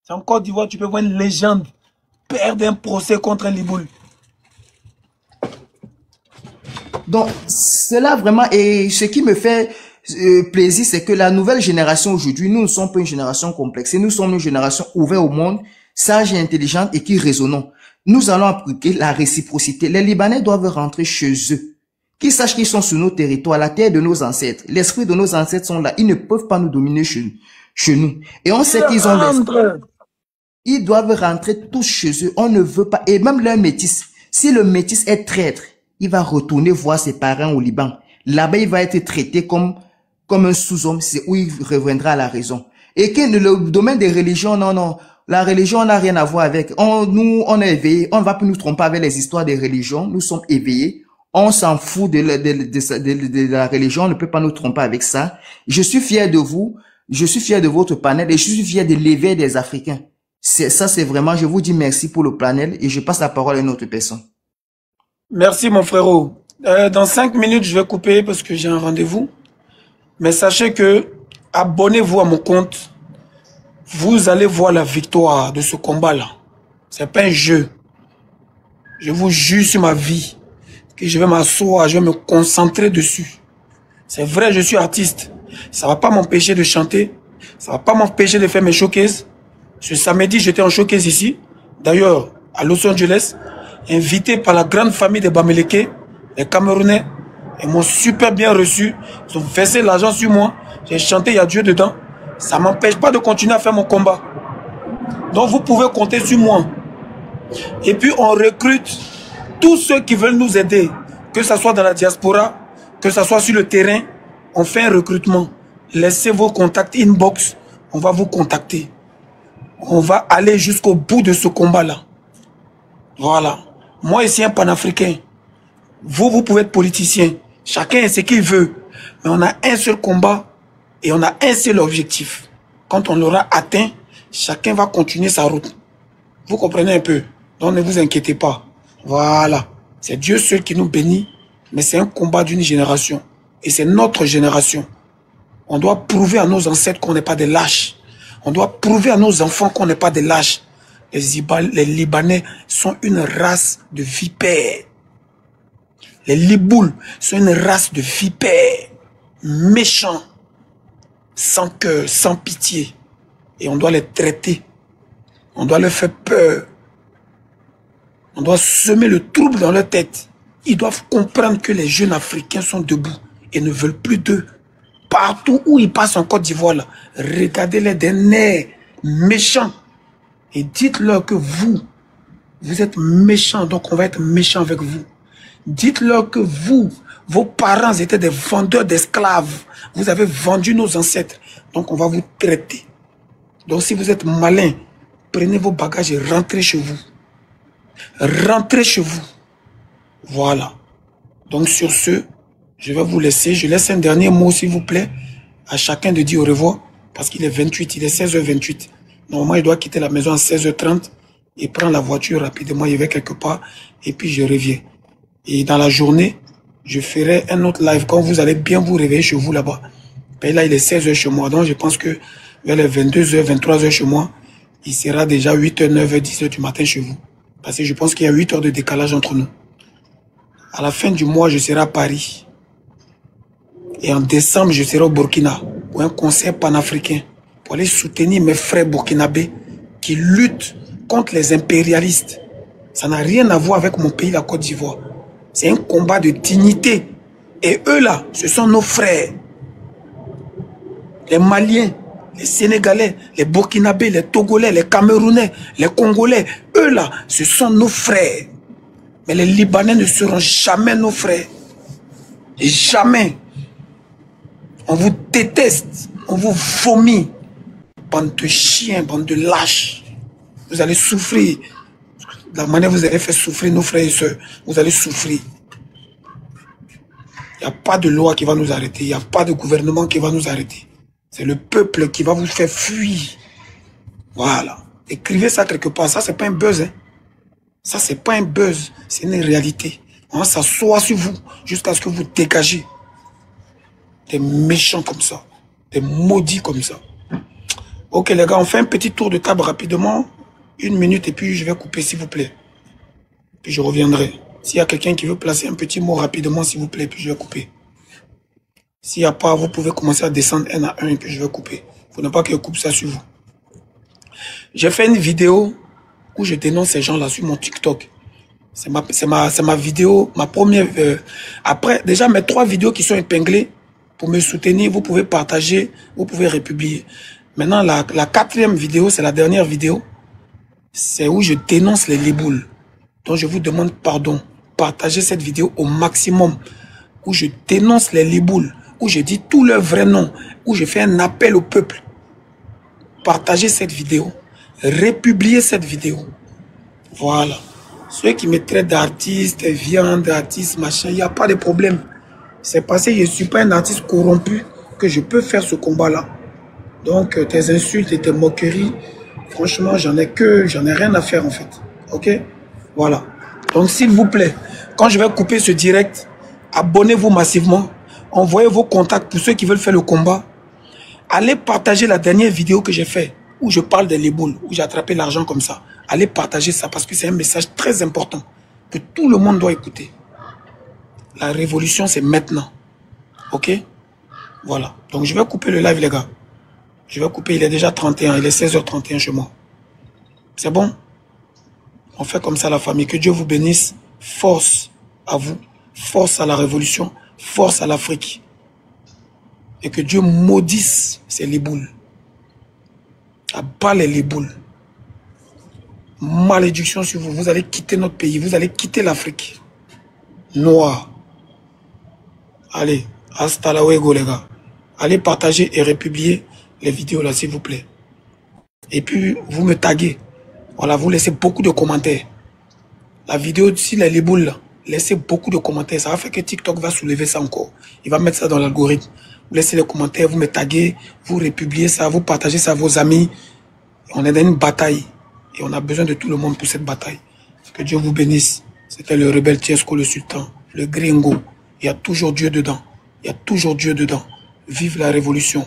En Côte d'Ivoire, tu peux voir une légende perdre un procès contre un Liboul. Donc, cela vraiment, et ce qui me fait plaisir, c'est que la nouvelle génération aujourd'hui, nous ne sommes pas une génération complexe. Nous sommes une génération ouverte au monde, sage et intelligente et qui raisonnons. Nous allons appliquer la réciprocité. Les Libanais doivent rentrer chez eux. Qu'ils sachent qu'ils sont sur nos territoires, la terre de nos ancêtres. L'esprit de nos ancêtres sont là. Ils ne peuvent pas nous dominer chez nous. Et on sait qu'ils ont l'esprit. Ils doivent rentrer tous chez eux. On ne veut pas. Et même leur métis. Si le métis est traître, il va retourner voir ses parents au Liban. Là-bas, il va être traité comme un sous-homme. C'est où il reviendra à la raison. Et que le domaine des religions, non. La religion n'a rien à voir avec. Nous, on est éveillés. On ne va plus nous tromper avec les histoires des religions. Nous sommes éveillés. On s'en fout de la religion. On ne peut pas nous tromper avec ça. Je suis fier de vous. Je suis fier de votre panel et je suis fier de l'éveil des Africains. Ça, c'est vraiment, je vous dis merci pour le panel et je passe la parole à une autre personne. Merci, mon frérot. Dans 5 minutes, je vais couper parce que j'ai un rendez-vous. Mais sachez que, abonnez-vous à mon compte. Vous allez voir la victoire de ce combat-là. C'est pas un jeu. Je vous jure sur ma vie que je vais m'asseoir, je vais me concentrer dessus. C'est vrai, je suis artiste. Ça va pas m'empêcher de chanter. Ça va pas m'empêcher de faire mes showcases. Ce samedi, j'étais en showcase ici. D'ailleurs, à Los Angeles, invité par la grande famille des Bamileke, les Camerounais. Ils m'ont super bien reçu. Ils ont versé l'argent sur moi. J'ai chanté, il y a Dieu dedans. Ça m'empêche pas de continuer à faire mon combat. Donc, vous pouvez compter sur moi. Et puis, on recrute tous ceux qui veulent nous aider, que ce soit dans la diaspora, que ce soit sur le terrain. On fait un recrutement. Laissez vos contacts inbox. On va vous contacter. On va aller jusqu'au bout de ce combat-là. Voilà. Moi, ici, un panafricain. Vous pouvez être politicien. Chacun est ce qu'il veut. Mais on a un seul combat et on a un seul objectif. Quand on l'aura atteint, chacun va continuer sa route. Vous comprenez un peu? Donc, ne vous inquiétez pas. Voilà. C'est Dieu seul qui nous bénit. Mais c'est un combat d'une génération. Et c'est notre génération. On doit prouver à nos ancêtres qu'on n'est pas des lâches. On doit prouver à nos enfants qu'on n'est pas des lâches. Les Libanais sont une race de vipères. Les Libouls sont une race de vipères. Méchants. Sans cœur, sans pitié. Et on doit les traiter. On doit leur faire peur. On doit semer le trouble dans leur tête. Ils doivent comprendre que les jeunes Africains sont debout et ne veulent plus d'eux. Partout où ils passent en Côte d'Ivoire, regardez-les des nerfs méchants. Et dites-leur que vous êtes méchants, donc on va être méchants avec vous. Dites-leur que vos parents étaient des vendeurs d'esclaves. Vous avez vendu nos ancêtres, donc on va vous traiter. Donc si vous êtes malin, prenez vos bagages et rentrez chez vous. Rentrez chez vous. Voilà. Donc sur ce, je vais vous laisser. Je laisse un dernier mot, s'il vous plaît, à chacun de dire au revoir, parce qu'il est 28, il est 16h28. Normalement, il doit quitter la maison à 16h30 et prendre la voiture rapidement, il va quelque part, et puis je reviens. Et dans la journée, je ferai un autre live quand vous allez bien vous réveiller chez vous là-bas. Et là, il est 16h chez moi, donc je pense que vers les 22h, 23h chez moi, il sera déjà 8h, 9h, 10h du matin chez vous. Parce que je pense qu'il y a 8 heures de décalage entre nous. À la fin du mois, je serai à Paris. Et en décembre, je serai au Burkina pour un concert panafricain. Pour aller soutenir mes frères burkinabés qui luttent contre les impérialistes. Ça n'a rien à voir avec mon pays, la Côte d'Ivoire. C'est un combat de dignité. Et eux là, ce sont nos frères. Les Maliens, les Sénégalais, les Burkinabés, les Togolais, les Camerounais, les Congolais, eux là, ce sont nos frères. Mais les Libanais ne seront jamais nos frères. Et jamais. On vous déteste, on vous vomit. Bande de chiens, bande de lâches. Vous allez souffrir. De la manière dont vous avez fait souffrir nos frères et sœurs, vous allez souffrir. Il n'y a pas de loi qui va nous arrêter. Il n'y a pas de gouvernement qui va nous arrêter. C'est le peuple qui va vous faire fuir. Voilà. Écrivez ça quelque part. Ça, c'est pas un buzz. Hein. Ça, c'est pas un buzz. C'est une réalité. On va s'asseoir sur vous jusqu'à ce que vous dégagez. Des méchants comme ça. Des maudits comme ça. Ok, les gars, on fait un petit tour de table rapidement. 1 minute et puis je vais couper, s'il vous plaît. Puis je reviendrai. S'il y a quelqu'un qui veut placer un petit mot rapidement, s'il vous plaît, puis je vais couper. S'il n'y a pas, vous pouvez commencer à descendre un à un et puis je vais couper. Il ne faut pas que je coupe ça sur vous. J'ai fait une vidéo où je dénonce ces gens-là sur mon TikTok. C'est ma vidéo, ma première... après, déjà, mes 3 vidéos qui sont épinglées, pour me soutenir, vous pouvez partager, vous pouvez republier. Maintenant, la 4e vidéo, c'est la dernière vidéo. C'est où je dénonce les liboules. Donc, je vous demande pardon. Partagez cette vidéo au maximum. Où je dénonce les liboules. Où je dis tout leur vrai nom. Où je fais un appel au peuple. Partagez cette vidéo. Republiez cette vidéo. Voilà. Ceux qui me traitent d'artiste, viande, artiste, machin, il n'y a pas de problème. C'est parce que je ne suis pas un artiste corrompu que je peux faire ce combat-là. Donc, tes insultes et tes moqueries, franchement, j'en ai rien à faire en fait. Ok? Voilà. Donc, s'il vous plaît, quand je vais couper ce direct, abonnez-vous massivement. Envoyez vos contacts pour ceux qui veulent faire le combat. Allez partager la dernière vidéo que j'ai faite, où je parle des liboules, où j'ai attrapé l'argent comme ça. Allez partager ça parce que c'est un message très important que tout le monde doit écouter. La révolution, c'est maintenant. Ok? Voilà. Donc, je vais couper le live, les gars. Je vais couper, il est déjà 31, il est 16h31 chez moi. C'est bon? On fait comme ça la famille. Que Dieu vous bénisse. Force à vous. Force à la révolution. Force à l'Afrique. Et que Dieu maudisse ces liboules. Abat les liboules. Malédiction sur vous. Vous allez quitter notre pays. Vous allez quitter l'Afrique. Noir. Allez. Hasta luego, les gars. Allez partager et republier les vidéos là, s'il vous plaît. Et puis, vous me taguez. Voilà, vous laissez beaucoup de commentaires. La vidéo d'ici, les liboules là, laissez beaucoup de commentaires. Ça va faire que TikTok va soulever ça encore. Il va mettre ça dans l'algorithme. Vous laissez les commentaires, vous me taguez, vous republiez ça, vous partagez ça à vos amis. On est dans une bataille. Et on a besoin de tout le monde pour cette bataille. Que Dieu vous bénisse. C'était le rebelle Tchesco, le sultan, le gringo. Il y a toujours Dieu dedans. Il y a toujours Dieu dedans. Vive la révolution.